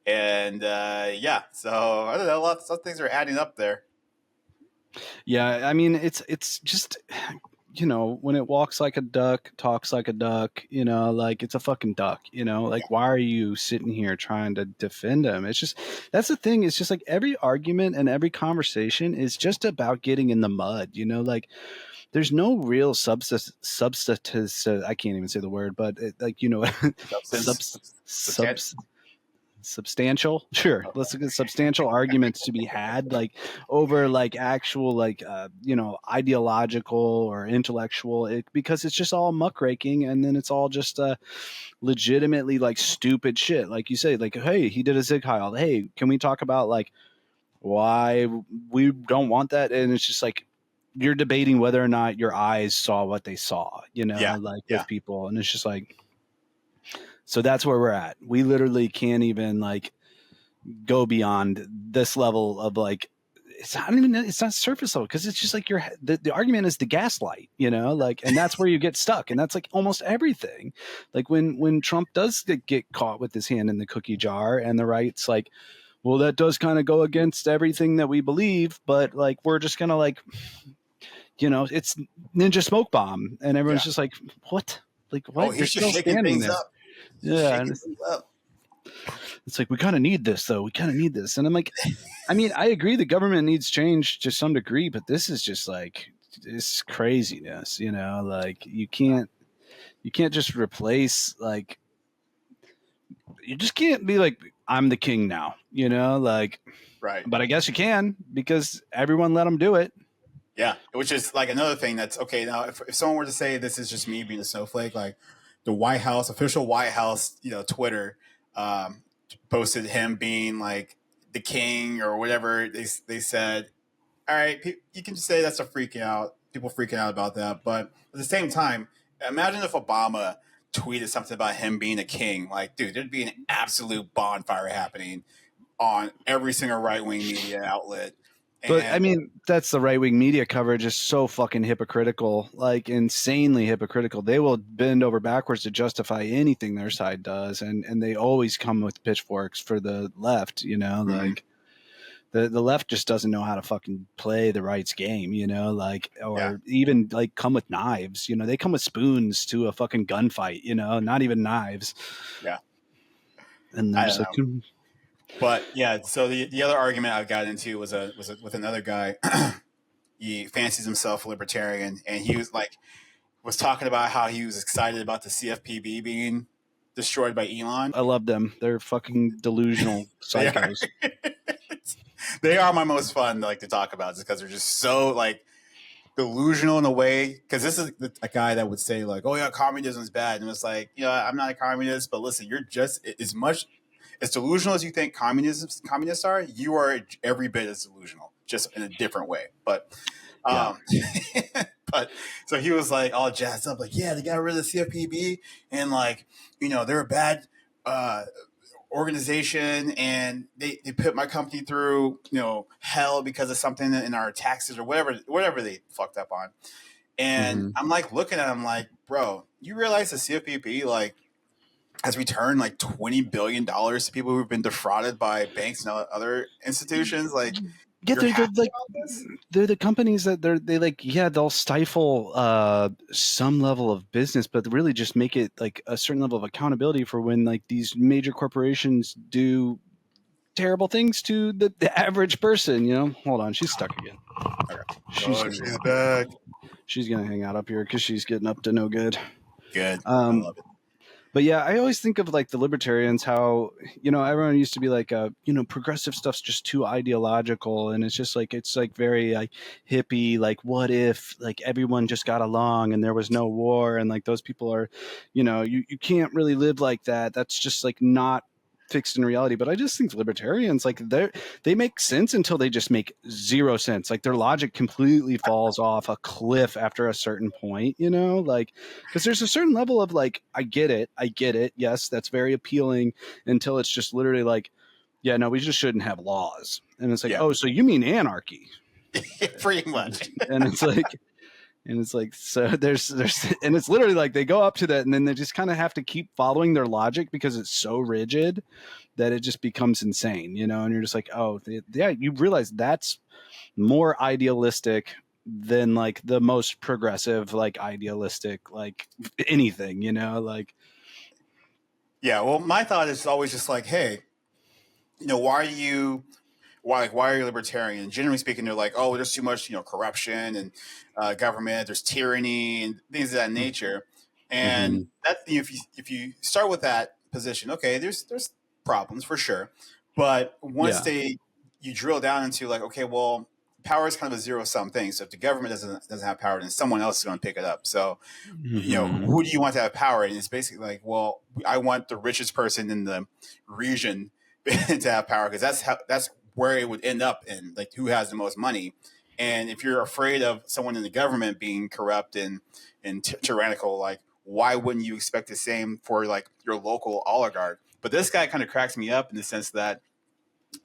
and yeah, so I don't know. Some things are adding up there. Yeah, I mean it's just you know, when it walks like a duck, talks like a duck, you know, like it's a fucking duck, you know, like why are you sitting here trying to defend him? It's just that's the thing. It's just like every argument and every conversation is just about getting in the mud, you know, like there's no real substance. I can't even say the word, but like you know, Substance, subs substantial sure let's look at substantial arguments to be had like over like actual like you know ideological or intellectual because it's just all muckraking and then it's all just legitimately like stupid shit like you say like hey he did a Zig Heil, hey can we talk about like why we don't want that, and it's just like you're debating whether or not your eyes saw what they saw, you know, yeah, like yeah, with people, and it's just like so that's where we're at. We literally can't even like go beyond this level of like it's not surface level because it's just like the argument is the gaslight, you know, like and that's where you get stuck, and that's like almost everything. Like when Trump does get caught with his hand in the cookie jar and the right's like, well that does kind of go against everything that we believe, but like we're just gonna like you know it's ninja smoke bomb, and everyone's yeah. just like what, like Oh, what, they're he's just still shaking standing things there. up. He's just Yeah, and shaking things up. it's like we kind of need this though, we kind of need this, and I'm like I mean, I agree the government needs change to some degree, but this is just like this craziness, you know, like you can't just replace like you just can't be like I'm the king now, you know, like Right. but I guess you can because everyone let them do it. Yeah, which is like another thing that's okay. Now, if someone were to say this is just me being a snowflake, like the White House, official White House, you know, Twitter um, posted him being like the king or whatever they said. All right, you can just say that's a freaking out. People freaking out about that, but at the same time, imagine if Obama tweeted something about him being a king. Like, dude, there'd be an absolute bonfire happening on every single right-wing media outlet. But I mean, that's the right-wing media coverage is so fucking hypocritical, like insanely hypocritical. They will bend over backwards to justify anything their side does, and they always come with pitchforks for the left, you know, like the left just doesn't know how to fucking play the right's game, you know, like, or even like come with knives, you know, they come with spoons to a fucking gunfight, you know, not even knives. Yeah. And they're just like, but yeah, so the other argument I got into was with another guy. He fancies himself a libertarian, and he was talking about how he was excited about the CFPB being destroyed by Elon. I love them. They're fucking delusional psychos. They are my most fun to talk about, just because they're just so delusional in a way. Because this is a guy that would say oh yeah, communism is bad, and it's like, I'm not a communist, but listen, you're just as much as delusional as you think communists are. You are every bit as delusional, just in a different way. But but so he was all jazzed up, yeah, they got rid of the CFPB, and they're a bad organization, and they put my company through hell because of something in our taxes or whatever they fucked up on. And I'm looking at him bro, you realize the CFPB has returned $20 billion to people who've been defrauded by banks and other institutions. They're the companies that they'll stifle some level of business, but really just make it a certain level of accountability for when these major corporations do terrible things to the average person. Hold on, she's stuck again. She's back. She's gonna hang out up here because she's getting up to no good. Good. I love it. But yeah, I always think of the libertarians, how, everyone used to be progressive stuff's just too ideological. And it's just it's very hippie, what if everyone just got along and there was no war, and those people are, you can't really live like that. That's just not fixed in reality. But I just think libertarians, they make sense until they just make zero sense. Their logic completely falls off a cliff after a certain point, because there's a certain level of I get it. Yes, that's very appealing, until it's just literally yeah, no, we just shouldn't have laws. And it's oh, so you mean anarchy? Pretty much. And it's so there's and it's literally they go up to that, and then they just kind of have to keep following their logic because it's so rigid that it just becomes insane, and you're just oh, yeah, you realize that's more idealistic than the most progressive, idealistic, anything, Yeah, well, my thought is always just hey, why are you libertarian? Generally speaking, they're oh, there's too much, corruption and government, there's tyranny and things of that nature. And that if you start with that position, okay, there's problems for sure. But once you drill down into okay, well, power is kind of a zero-sum thing. So if the government doesn't have power, then someone else is going to pick it up. So who do you want to have power? And it's basically well, I want the richest person in the region to have power, because that's where it would end up in, who has the most money. And if you're afraid of someone in the government being corrupt and tyrannical, why wouldn't you expect the same for your local oligarch? But this guy kind of cracks me up in the sense that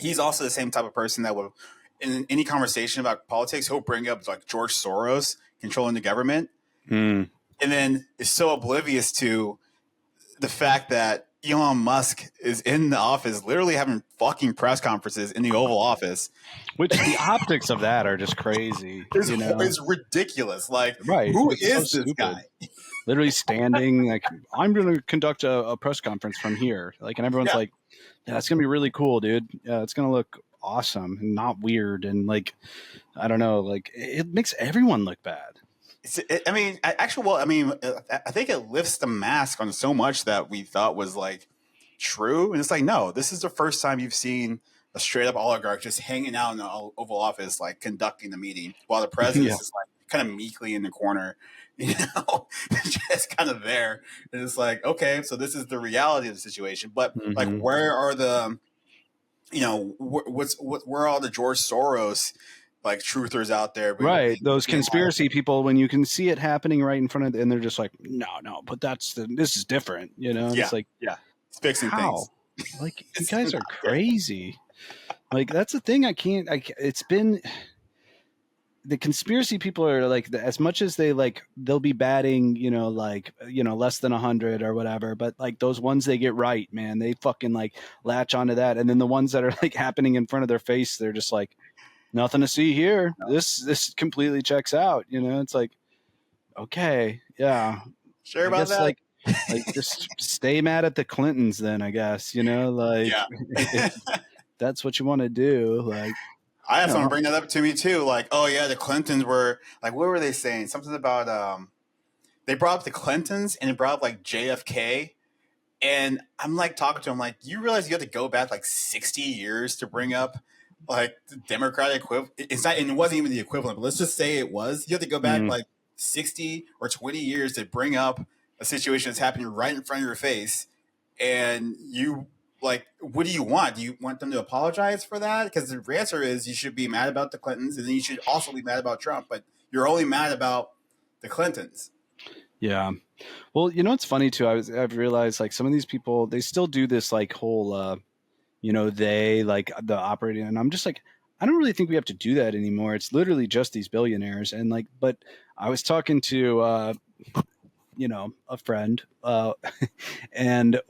he's also the same type of person that will, in any conversation about politics, he'll bring up George Soros controlling the government, and then is so oblivious to the fact that Elon Musk is in the office, literally having fucking press conferences in the Oval Office. Which the optics of that are just crazy. It's ridiculous. Right. Who is this guy? Literally standing, I'm going to conduct a press conference from here. And everyone's yeah, it's going to be really cool, dude. Yeah, it's going to look awesome and not weird. And I don't know, it makes everyone look bad. I think it lifts the mask on so much that we thought was true, and it's no, this is the first time you've seen a straight up oligarch just hanging out in the Oval Office, conducting the meeting, while the president is kind of meekly in the corner, just kind of there. And it's okay, so this is the reality of the situation. But where are the, where are all the George Soros like truthers out there. Right. Those Being conspiracy people, when you can see it happening right in front of them, and they're just like, no, but this is different, you know? And yeah, it's like, yeah, it's fixing how? things. Like, you It's guys not are good. crazy. Like, that's the thing. It's been, the conspiracy people are like, as much as they like, they'll be batting, less than 100 or whatever, but like those ones they get right, man, they fucking like latch onto that. And then the ones that are like happening in front of their face, they're just like, nothing to see here. This completely checks out. It's like, okay, yeah, Sure I about guess that? like just stay mad at the Clintons then, I guess, like Yeah. if that's what you want to do, like, I had someone no. bring that up to me too. Like, oh yeah, the Clintons were like, what were they saying? Something about they brought up the Clintons and it brought up like JFK. And I'm like talking to him, like, you realize you have to go back like 60 years to bring up like the Democratic equivalent. It's not, and it wasn't even the equivalent, but let's just say it was. You have to go back Mm, like 60 or 20 years to bring up a situation that's happening right in front of your face. And you, like, what do you want? Do you want them to apologize for that? Because the answer is you should be mad about the Clintons and then you should also be mad about Trump, but you're only mad about the Clintons. yeah. Well, it's funny too. I've realized like some of these people, they still do this like whole they like the operating, and I'm just like, I don't really think we have to do that anymore. It's literally just these billionaires. And like, but I was talking to a friend, and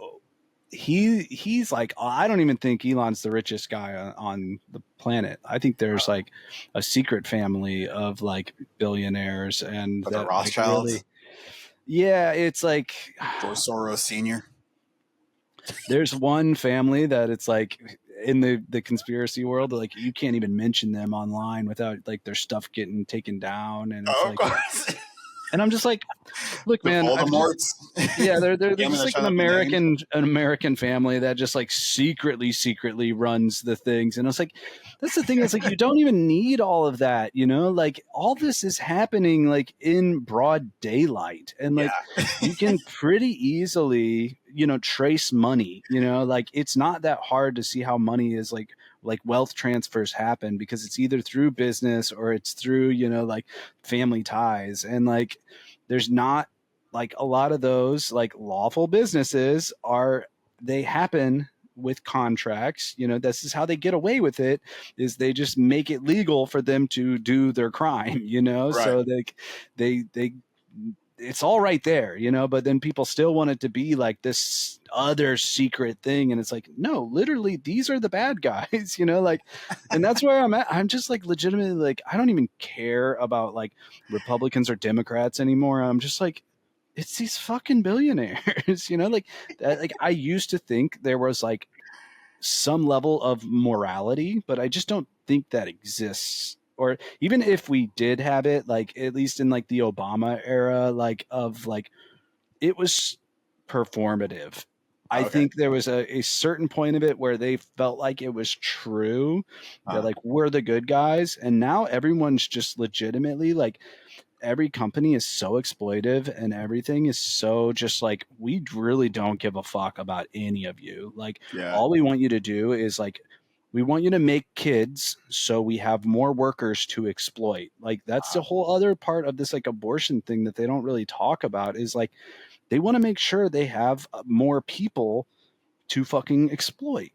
he's like, I don't even think Elon's the richest guy on the planet. I think there's like a secret family of like billionaires, and But the that like Rothschilds, really, yeah, it's like George Soros Sr. there's one family that it's like in the conspiracy world, like you can't even mention them online without like their stuff getting taken down, and it's Oh, of like, course. and I'm just like, look, The man, I've just, Voldemorts. yeah, they're Family just that like shall not be named. An American family that just like secretly runs the things. And I was like, that's the thing, is like you don't even need all of that, like all this is happening like in broad daylight, and Yeah. like you can pretty easily, trace money, like it's not that hard to see how money is like wealth transfers happen, because it's either through business or it's through, like family ties. And like there's not like a lot of those like lawful businesses are, they happen with contracts. This is how they get away with it, is they just make it legal for them to do their crime, Right. so they it's all right there, but then people still want it to be like this other secret thing. And it's like, no, literally, these are the bad guys, like, and that's where I'm at. I'm just like legitimately like, I don't even care about like Republicans or Democrats anymore. I'm just like, it's these fucking billionaires, like that. Like, I used to think there was like some level of morality, but I just don't think that exists. Or even if we did have it, like at least in like the Obama era, like of like it was performative. I Okay. think there was a certain point of it where they felt like it was true. They're Uh, like, we're the good guys. And now everyone's just legitimately like, every company is so exploitive and everything is so just like, we really don't give a fuck about any of you. Like, yeah. all we want you to do is like, we want you to make kids so we have more workers to exploit. Like, that's the whole other part of this like abortion thing that they don't really talk about, is like they want to make sure they have more people to fucking exploit,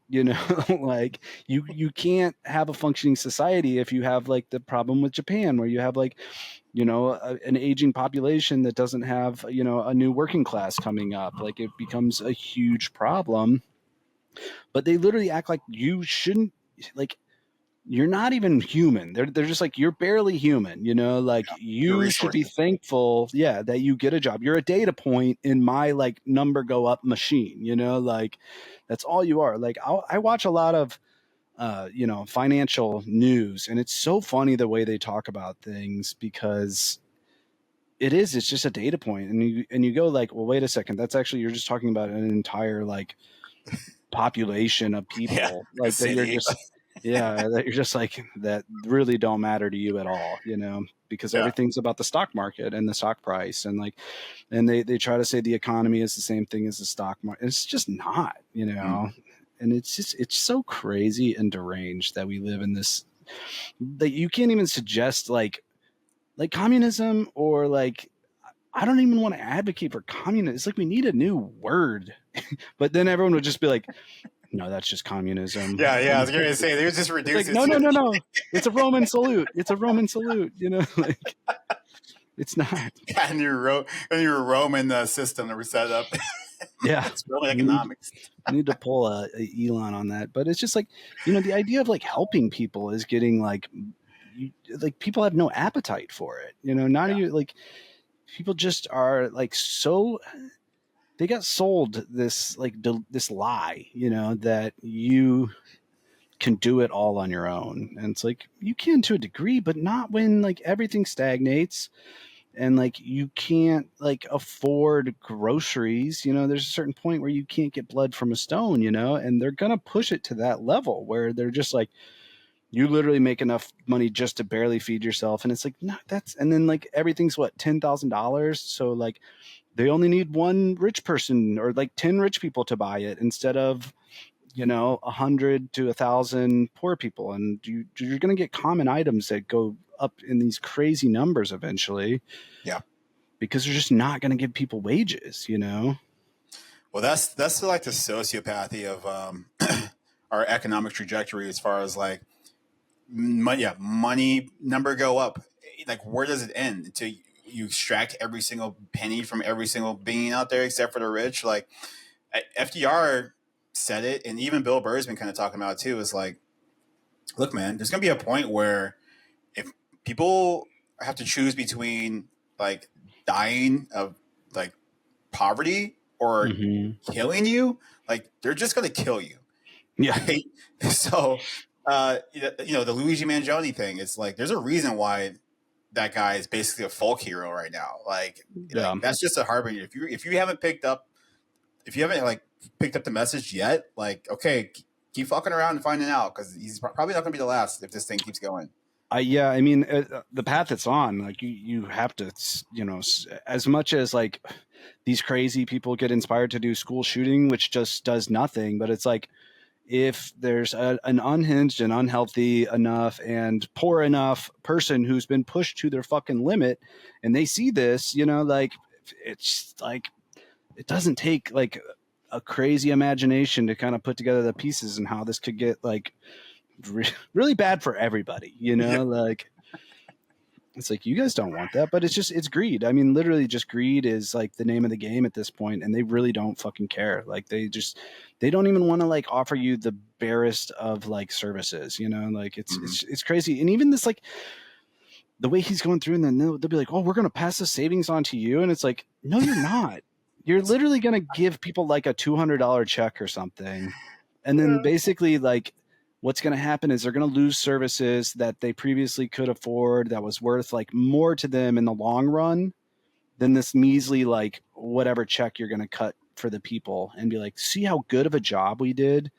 like you can't have a functioning society if you have like the problem with Japan, where you have like, an aging population that doesn't have, a new working class coming up. Like, it becomes a huge problem. But they literally act like you shouldn't, like, you're not even human. They're just like, you're barely human, like Your you should be resources. thankful, yeah, that you get a job. You're a data point in my like number go up machine, like that's all you are. Like, I watch a lot of financial news, and it's so funny the way they talk about things, because it's just a data point. And you go like, well, wait a second, that's actually, you're just talking about an entire like population of Yeah. people, A like that you're city. just, yeah, that you're just like, that really don't matter to you at all, because Yeah. everything's about the stock market and the stock price. And like, and they try to say the economy is the same thing as the stock market. It's just not, Mm. and it's so crazy and deranged that we live in this that you can't even suggest like communism, or like, I don't even want to advocate for communism. It's like we need a new word. But then everyone would just be like, no, that's just communism. Yeah, I was going to say they would just It's reduce like, it no, no, to no, no. It's a Roman salute. It's a Roman salute. Like, it's not. a new Roman system that was set up. Yeah. It's Roman We need, economics. we need to pull a Elon on that. But it's just like, the idea of like helping people is getting like, like people have no appetite for it. Not Yeah. even like, people just are like so, they got sold this like this lie, that you can do it all on your own. And it's like, you can to a degree, but not when like everything stagnates and like you can't like afford groceries. There's a certain point where you can't get blood from a stone, and they're gonna push it to that level where they're just like, you literally make enough money just to barely feed yourself. And it's like, no, and then like everything's what, $10,000. So like they only need one rich person or like 10 rich people to buy it instead of 100 to 1,000 poor people. And you're going to get common items that go up in these crazy numbers eventually. Yeah. Because they're just not going to give people wages. Well, that's like the sociopathy of our economic trajectory as far as like money number go up. Like, where does it end? Until you extract every single penny from every single being out there, except for the rich. Like, FDR said it, and even Bill Burr's been kind of talking about it too. Is like, look, man, there's gonna be a point where if people have to choose between like dying of like poverty or killing you, like they're just gonna kill you. Yeah. Right? So, the Luigi Mangione thing, it's like there's a reason why that guy is basically a folk hero right now. Like that's just a harbinger. If you haven't picked up the message yet, like, okay, keep fucking around and finding out, because he's probably not gonna be the last if this thing keeps going. I mean, the path it's on, like you have to, as much as like these crazy people get inspired to do school shooting, which just does nothing, but it's like, if there's an unhinged and unhealthy enough and poor enough person who's been pushed to their fucking limit and they see this, like, it's like, it doesn't take like a crazy imagination to kind of put together the pieces and how this could get like really bad for everybody, Yeah. like, it's like, you guys don't want that, but it's greed. I mean, literally just greed is like the name of the game at this point, and they really don't fucking care. Like they don't even want to like offer you the barest of like services, like it's crazy. And even this, like the way he's going through, and then they'll be like, oh, we're going to pass the savings on to you. And it's like, no, you're not. You're literally going to give people like a $200 check or something. And then basically like, what's going to happen is they're going to lose services that they previously could afford that was worth like more to them in the long run than this measly like whatever check you're going to cut for the people, and be like, see how good of a job we did.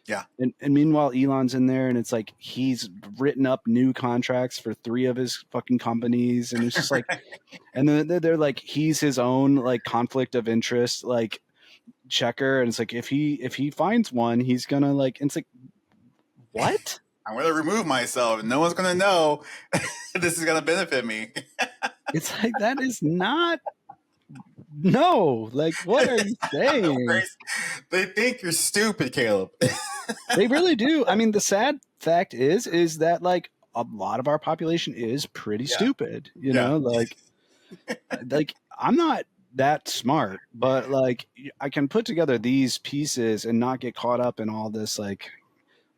Yeah. And meanwhile, Elon's in there, and it's like he's written up new contracts for 3 of his fucking companies, and it's just like, and then they're like, he's his own like conflict of interest like checker, and it's like, if he finds one, he's gonna like, and it's like, what? I'm going to remove myself. No one's going to know this is going to benefit me. It's like, that is not. No, like, what are you saying? They think you're stupid, Caleb. They really do. I mean, the sad fact is that like a lot of our population is pretty stupid, like I'm not that smart, but like I can put together these pieces and not get caught up in all this like,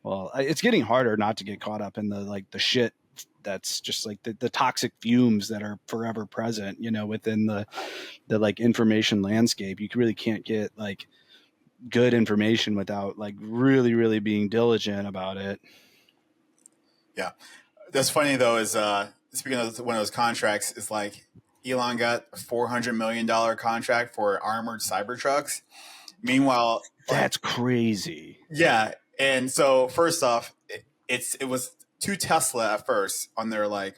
well, it's getting harder not to get caught up in the shit that's just like the toxic fumes that are forever present, within the like information landscape. You really can't get like good information without like really, really being diligent about it. Yeah. That's funny though, is speaking of one of those contracts, is like Elon got a $400 million contract for armored Cybertrucks. Meanwhile, that's crazy. Yeah. And so first off, it was to Tesla at first on their like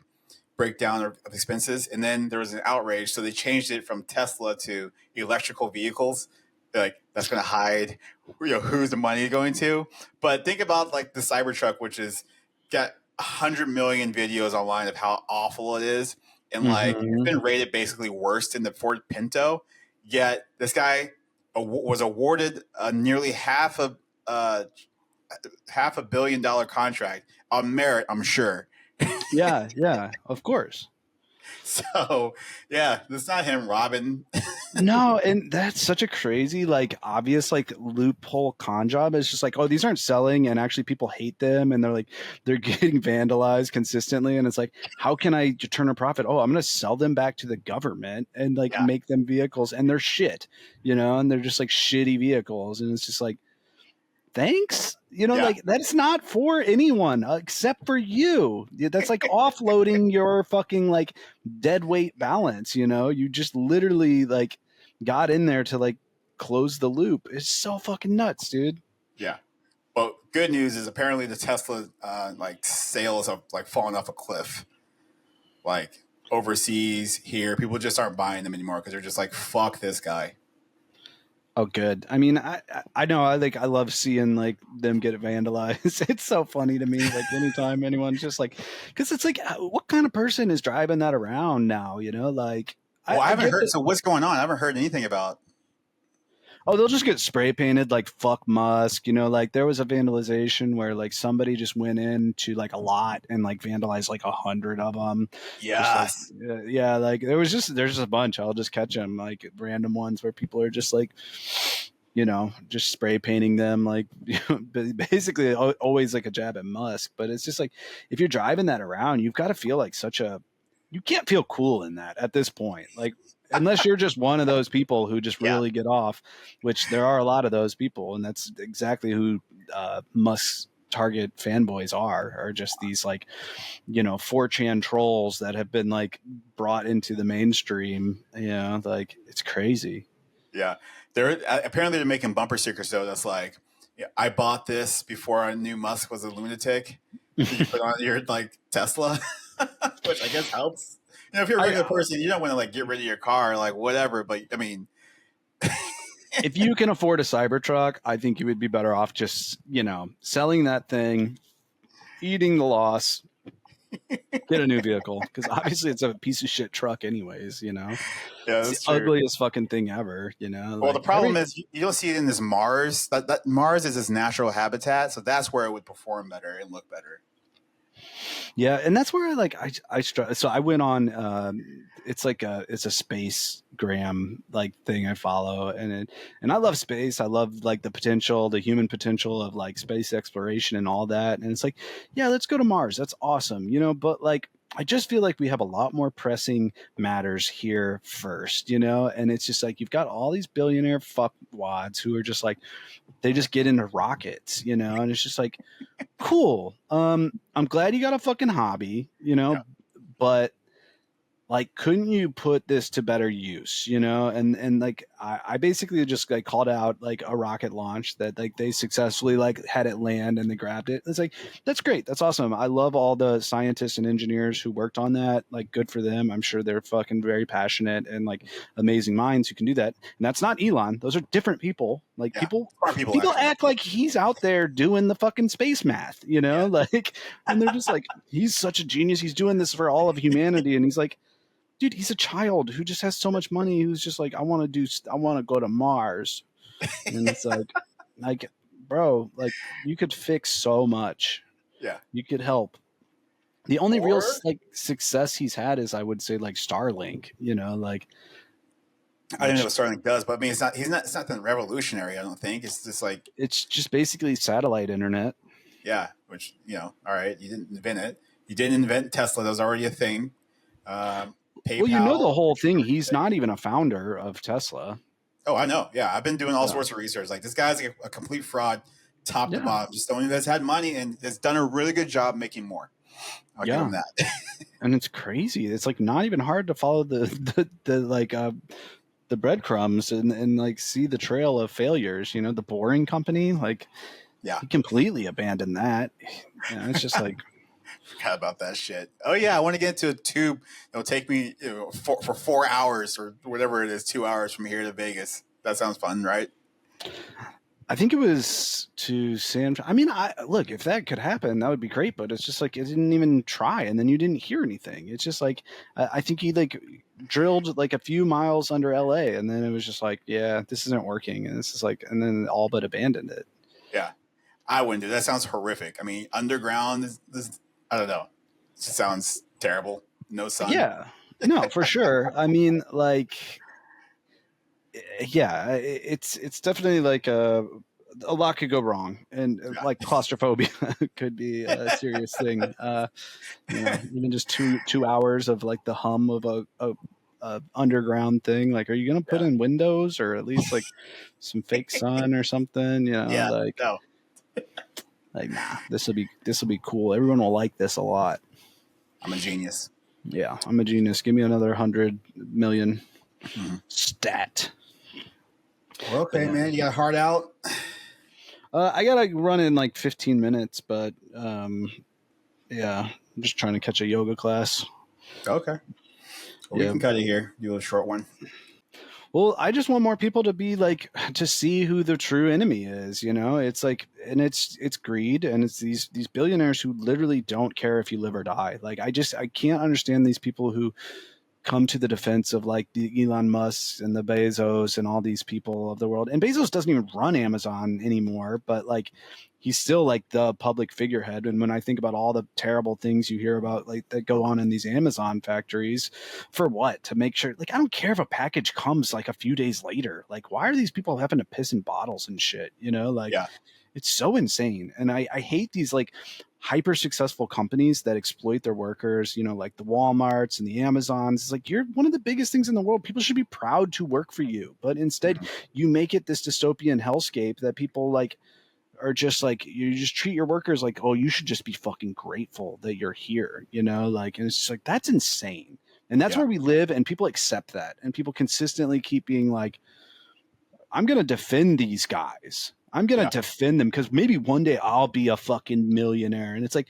breakdown of expenses, and then there was an outrage, so they changed it from Tesla to electrical vehicles. They're like, that's going to hide who's the money going to. But think about like the Cybertruck, which is got 100 million videos online of how awful it is, and like it's Mm-hmm. been rated basically worse than the Ford Pinto. Yet this guy was awarded nearly uh, $500 million contract on merit, I'm sure. Yeah, yeah, of course. So yeah, it's not him robbing. No, and that's such a crazy, like, obvious, like, loophole con job. It's just like, oh, these aren't selling, and actually people hate them, and they're like, they're getting vandalized consistently, and it's like, how can I turn a profit? Oh, I'm going to sell them back to the government and like Yeah, make them vehicles, and they're shit, and they're just like shitty vehicles, and it's just like, thanks, yeah, like that's not for anyone except for you. That's like offloading your fucking like dead weight balance. You just literally like got in there to like close the loop. It's so fucking nuts, dude. yeah. But good news is apparently the Tesla like sales have like fallen off a cliff. Like overseas, here, people just aren't buying them anymore because they're just like, fuck this guy. Oh, good. I mean, I know I love seeing like them get vandalized. It's so funny to me. Like anytime anyone's just like, because it's like, what kind of person is driving that around now? Like Well, I I haven't get heard. that. So what's going on? I haven't heard anything about. Oh, they'll just get spray painted like "fuck Musk." Like there was a vandalization where like somebody just went into like a lot and like vandalized like 100 of them. Just like Yes. yeah, like there's just a bunch. I'll just catch them like random ones where people are just like just spray painting them like basically always like a jab at Musk. But it's just like if you're driving that around, you've got to feel like you can't feel cool in that at this point. Like unless you're just one of those people who just Yeah. really get off, which there are a lot of those people, and that's exactly who Musk's target fanboys are just these like 4chan trolls that have been like brought into the mainstream. Like it's crazy. Yeah. They're apparently they're making bumper stickers though. That's like, yeah, I bought this before I knew Musk was a lunatic. That you put on your like Tesla, which I guess helps. If you're a I regular person, you don't want to like get rid of your car, like whatever. But I mean, If you can afford a Cybertruck, I think you would be better off just, selling that thing, eating the loss, get a new vehicle. Because obviously it's a piece of shit truck, anyways. yeah, It's the that's true. ugliest fucking thing ever. Well, the Like problem is you don't see it in this Mars. That Mars is its natural habitat, so that's where it would perform better and look better. Yeah, and that's where so I went on it's like it's a space gram like thing I follow, and I love space. I love like the human potential of like space exploration and all that. And it's like, yeah, let's go to Mars. That's awesome. But like I just feel like we have a lot more pressing matters here first, and it's just like you've got all these billionaire fuckwads who are just like they just get into rockets, and it's just like cool. I'm glad you got a fucking hobby, Yeah. but like, couldn't you put this to better use, And like, I basically just like called out like a rocket launch that like they successfully like had it land and they grabbed it. It's like, that's great. That's awesome. I love all the scientists and engineers who worked on that. Like, good for them. I'm sure they're fucking very passionate and like amazing minds who can do that. And that's not Elon. Those are different people. Like Yeah. people, Smart people people actually. act like he's out there doing the fucking space math, Yeah. like, and they're just like, he's such a genius. He's doing this for all of humanity. And he's like, dude, he's a child who just has so much money. Who's just like, I want to go to Mars, and it's like, bro, like you could fix so much. Yeah. You could help. The only real Or like success he's had is, I would say, like Starlink. Like I don't know what which Starlink does, but I mean, it's not. He's not. It's nothing revolutionary. I don't think. It's just like, it's just basically satellite internet. yeah. Which all right. You didn't invent it. You didn't invent Tesla. That was already a thing. Well, the PayPal. whole thing. He's not even a founder of Tesla. Oh, I know. Yeah, I've been doing all Yeah. sorts of research. Like this guy's a complete fraud, top to Yeah. bottom. Just the only that's had money and has done a really good job making more. I'll give him that. And it's crazy. It's like not even hard to follow the like the breadcrumbs and like see the trail of failures. The Boring Company, like Yeah. he completely abandoned that. It's just like Forgot about that shit. Oh yeah, I want to get into a tube. It'll take me for 4 hours or whatever it is, 2 hours from here to Vegas. That sounds fun, right? I think it was to San. I mean, look, if that could happen, that would be great. But it's just like it didn't even try, and then you didn't hear anything. It's just like I think he like drilled like a few miles under LA, and then it was just like, yeah, this isn't working, and this is like, and then all but abandoned it. Yeah, I wouldn't do that. Sounds horrific. I mean, underground is I don't know. It just sounds terrible. No sun. Yeah, no, for sure. I mean, like, yeah, it's definitely like a lot could go wrong, and Yeah. like claustrophobia could be a serious thing. You know, even just 2 hours of like the hum of a underground thing. Like, are you gonna put Yeah. in windows or at least like some fake sun or something? You know, Yeah. No. like nah, this will be cool. Everyone will like this a lot. I'm a genius. Yeah, I'm a genius. Give me another 100 million Mhm. stat. Well, okay, man. You got a heart out. I gotta run in like 15 minutes, but yeah, I'm just trying to catch a yoga class. Okay. Well, we Yeah. can cut it here. Do a short one. Well, I just want more people to be like to see who the true enemy is. You know, it's like, and it's greed, and it's these billionaires who literally don't care if you live or die. Like, I can't understand these people who come to the defense of like the Elon Musk and the Bezos and all these people of the world. And Bezos doesn't even run Amazon anymore, but like he's still like the public figurehead. And when I think about all the terrible things you hear about like that go on in these Amazon factories, for what? To make sure, like, I don't care if a package comes like a few days later. Like, why are these people having to piss in bottles and shit? You know, like Yeah. it's so insane. And I hate these like hyper successful companies that exploit their workers, you know, like the Walmarts and the Amazons. It's like, you're one of the biggest things in the world. People should be proud to work for you. But instead, Mhm. you make it this dystopian hellscape that people like are just like, you just treat your workers like, oh, you should just be fucking grateful that you're here, you know, like, and it's just like, that's insane. And that's Yeah. where we live. And people accept that. And people consistently keep being like, I'm going to defend these guys. I'm going to Yeah. defend them because maybe one day I'll be a fucking millionaire. And it's like,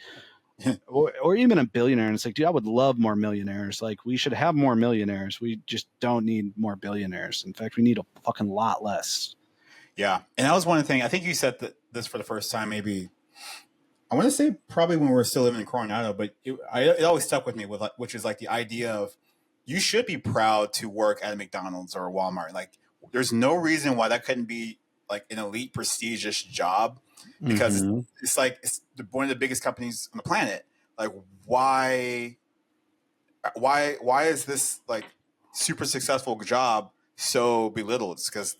or even a billionaire. And it's like, dude, I would love more millionaires. Like, we should have more millionaires. We just don't need more billionaires. In fact, we need a fucking lot less. Yeah. And that was one thing. I think you said this for the first time, maybe. I want to say probably when we were still living in Coronado, but it always stuck with me, which is like the idea of you should be proud to work at a McDonald's or a Walmart. Like, there's no reason why that couldn't be like an elite, prestigious job because Mm-hmm. it's like it's one of the biggest companies on the planet. Like, why is this like super successful job so belittled? It's because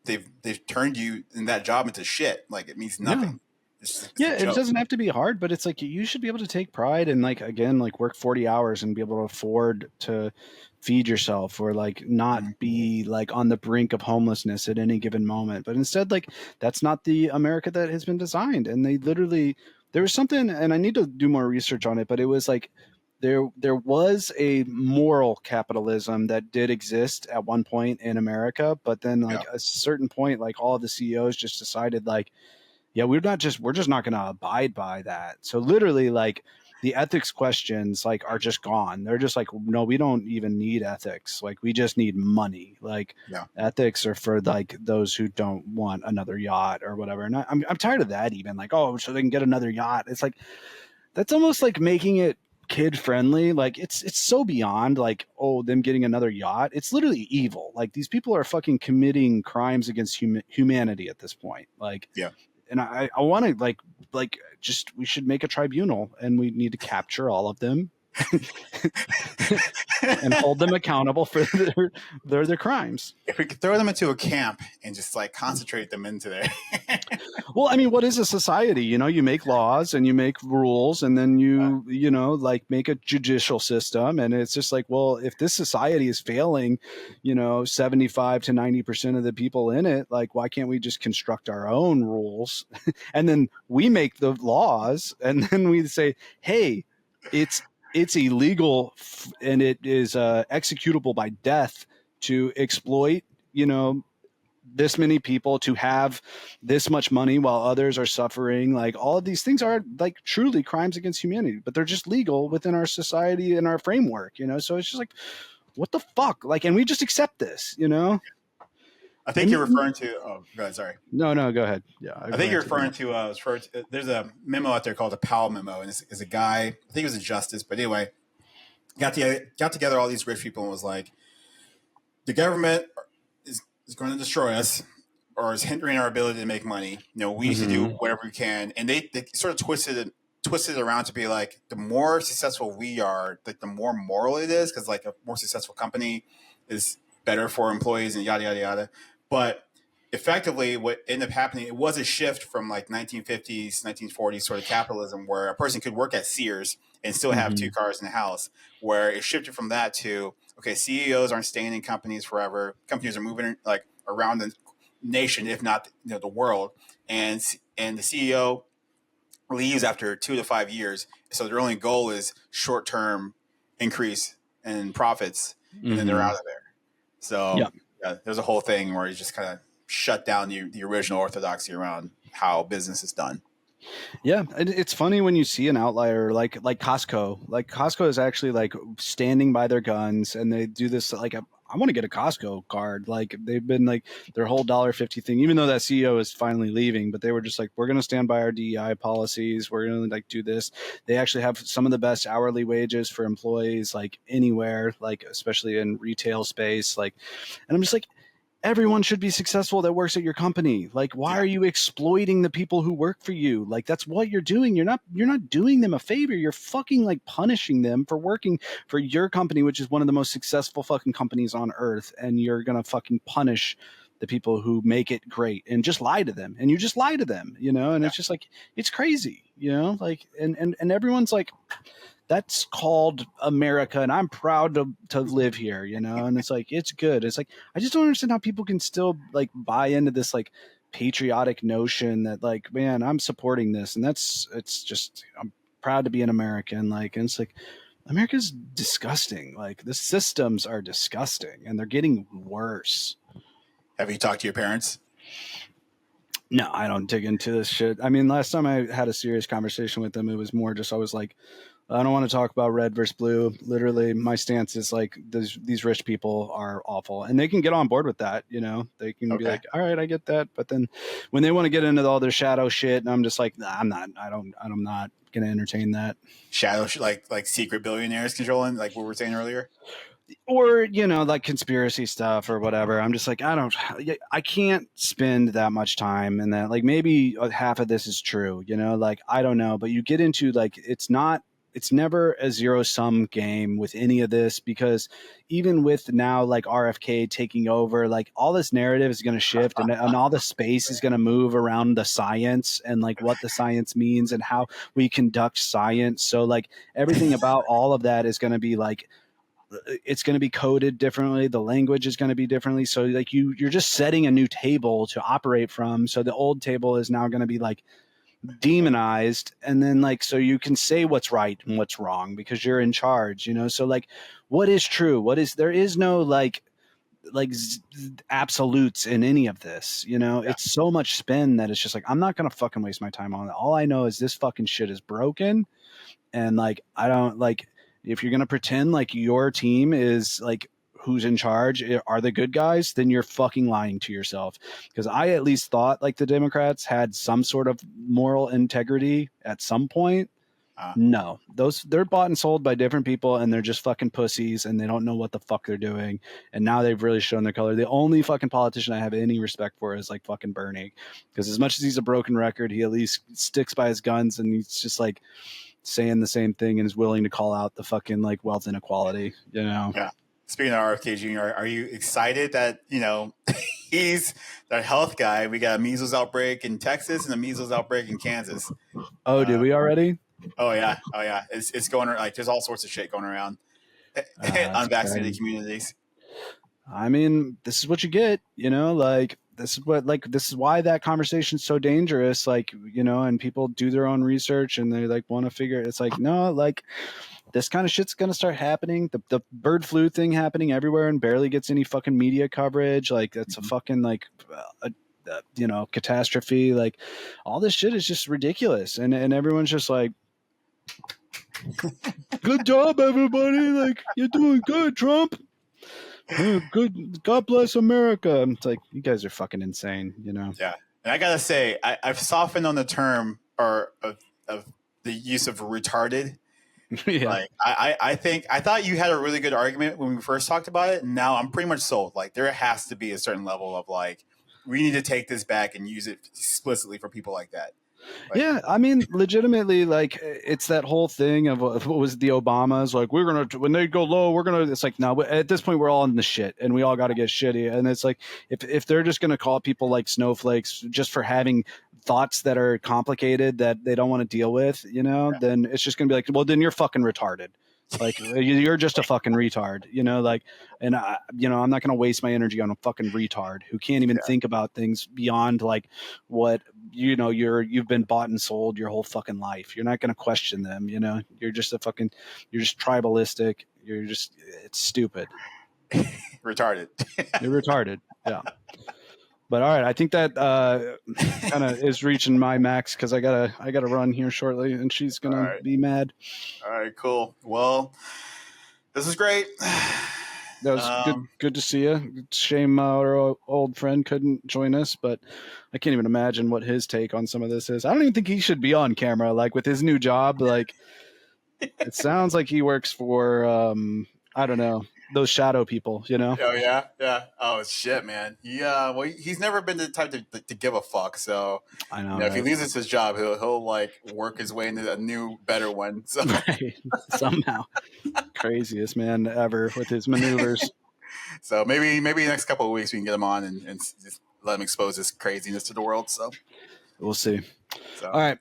they've turned you in that job into shit. Like, it means nothing. It's Yeah, a it joke. doesn't have to be hard, but it's like you should be able to take pride and like again like work 40 hours and be able to afford to feed yourself or like not Mhm. be like on the brink of homelessness at any given moment. But instead like that's not the America that has been designed. And they literally there was something and I need to do more research on it, but it was like there was a moral capitalism that did exist at one point in America, but then like Yeah. a certain point like all of the CEOs just decided like yeah, we're just not going to abide by that. So literally like the ethics questions like are just gone. They're just like, no, we don't even need ethics. Like we just need money. Like Yeah. ethics are for like those who don't want another yacht or whatever. And I'm tired of that even like, oh, so they can get another yacht. It's like, that's almost like making it kid friendly. Like it's so beyond like, oh, them getting another yacht. It's literally evil. Like these people are fucking committing crimes against humanity at this point. Like, Yeah. and I want to like just we should make a tribunal and we need to capture all of them and hold them accountable for their crimes. If we could throw them into a camp and just like concentrate them into there. Well, I mean, what is a society? You know, you make laws and you make rules and then you know, like make a judicial system. And it's just like, well, if this society is failing, you know, 75 to 90% of the people in it, like, why can't we just construct our own rules? And then we make the laws and then we say, hey, it's illegal and it is executable by death to exploit, you know, this many people to have this much money while others are suffering. Like all of these things are like truly crimes against humanity, but they're just legal within our society and our framework, you know? So it's just like, what the fuck? Like, and we just accept this, you know? I think you're referring to. Oh, go ahead. Sorry. No, go ahead. Yeah, I think you're referring to. There's a memo out there called the Powell memo, and it's a guy. I think he was a justice, but anyway, got together all these rich people and was like, the government is going to destroy us, or is hindering our ability to make money. We need to do whatever we can, and they sort of twisted it around to be like, the more successful we are, like the more moral it is, because like a more successful company is better for employees and yada yada yada. But effectively, what ended up happening, it was a shift from like 1950s, 1940s sort of capitalism, where a person could work at Sears and still have two cars in the house, where it shifted from that to, okay, CEOs aren't staying in companies forever. Companies are moving like around the nation, if not the world, and the CEO leaves after 2 to 5 years. So their only goal is short-term increase in profits, and then they're out of there. So there's a whole thing where you just kind of shut down the original orthodoxy around how business is done. Yeah, it's funny when you see an outlier like Costco. Like Costco is actually like standing by their guns, and they do this like I want to get a Costco card. Like they've been like their whole $1.50 thing, even though that CEO is finally leaving, but they were just like, we're going to stand by our DEI policies. We're going to like do this. They actually have some of the best hourly wages for employees, like anywhere, like especially in retail space. Like, and I'm just like, everyone should be successful that works at your company. Like, why are you exploiting the people who work for you? Like, that's what you're doing. You're not doing them a favor. You're fucking like punishing them for working for your company, which is one of the most successful fucking companies on earth. And you're going to fucking punish the people who make it great and just lie to them. And you just lie to them, and it's just like, it's crazy, like, and everyone's like, that's called America, and I'm proud to live here, and it's like, it's good. It's like, I just don't understand how people can still like buy into this like patriotic notion that like, man, I'm supporting this, and it's just, I'm proud to be an American. Like, and it's like, America's disgusting. Like, the systems are disgusting, and they're getting worse. Have you talked to your parents? No, I don't dig into this shit. I mean, last time I had a serious conversation with them, it was more just, I was like, I don't want to talk about red versus blue. Literally, my stance is like, these rich people are awful, and they can get on board with that. They can be like, all right, I get that. But then when they want to get into all their shadow shit, and I'm just like, nah, I'm not going to entertain that. Shadow shit, like secret billionaires controlling, like what we were saying earlier. Or, like conspiracy stuff or whatever. I'm just like, I can't spend that much time in that. Like, maybe half of this is true, like, I don't know. But you get into like, it's never a zero-sum game with any of this, because even with now like RFK taking over, like all this narrative is going to shift, and all the space is going to move around the science and like what the science means and how we conduct science. So like everything about all of that is going to be like, it's going to be coded differently. The language is going to be differently. So like you're just setting a new table to operate from. So the old table is now going to be like demonized, and then like, so you can say what's right and what's wrong because you're in charge, so like, what is true, there is no like absolutes in any of this. It's so much spin that it's just like, I'm not gonna fucking waste my time on it. All I know is this fucking shit is broken, and like, I don't like, if you're gonna pretend like your team is like who's in charge are the good guys, then you're fucking lying to yourself. Because I at least thought like the Democrats had some sort of moral integrity at some point. No, they're bought and sold by different people, and they're just fucking pussies, and they don't know what the fuck they're doing. And now they've really shown their color. The only fucking politician I have any respect for is like fucking Bernie, because as much as he's a broken record, he at least sticks by his guns, and he's just like saying the same thing and is willing to call out the fucking like wealth inequality, Yeah. Speaking of RFK Jr., are you excited that, he's that health guy? We got a measles outbreak in Texas and a measles outbreak in Kansas. Oh, did we already? Oh, yeah. It's going like, there's all sorts of shit going around unvaccinated communities. I mean, this is what you get, like, this is why that conversation is so dangerous. Like, and people do their own research and they like want to figure it's like, no, like, this kind of shit's going to start happening. The bird flu thing happening everywhere and barely gets any fucking media coverage. Like, that's a fucking like, catastrophe. Like, all this shit is just ridiculous. And everyone's just like, good job, everybody. Like, you're doing good, Trump. Good, God bless America. It's like, you guys are fucking insane, you know? Yeah, and I gotta say, I've softened on the term or of the use of retarded. Yeah. Like I think I thought you had a really good argument when we first talked about it, and now I'm pretty much sold. Like there has to be a certain level of like we need to take this back and use it explicitly for people like that. Like, Yeah, I mean, legitimately, like it's that whole thing of what was the Obamas like? We're gonna when they go low, we're gonna. It's like no, at this point, we're all in the shit, and we all got to get shitty. And it's like if they're just gonna call people like snowflakes just for having thoughts that are complicated that they don't want to deal with, you know, then it's just gonna be like, well, then you're fucking retarded. Like you're just a fucking retard, you know. Like, and I'm not gonna waste my energy on a fucking retard who can't even think about things beyond like what you've been bought and sold your whole fucking life. You're not going to question them, you know. You're just you're just tribalistic. It's stupid. retarded. You're retarded. Yeah. But all right, I think that kind of is reaching my max because I gotta run here shortly, and she's gonna be mad. All right, cool. Well, this is great. That was good to see you. Shame our old friend couldn't join us, but I can't even imagine what his take on some of this is. I don't even think he should be on camera, like with his new job. Like, it sounds like he works for I don't know, those shadow people, you know? Oh yeah. Oh shit, man. Yeah. Well, he's never been the type to give a fuck. So I know. If he loses his job, he'll like work his way into a new, better one. So right. Somehow, craziest man ever with his maneuvers. So maybe the next couple of weeks we can get him on and just let him expose his craziness to the world. So we'll see. All right.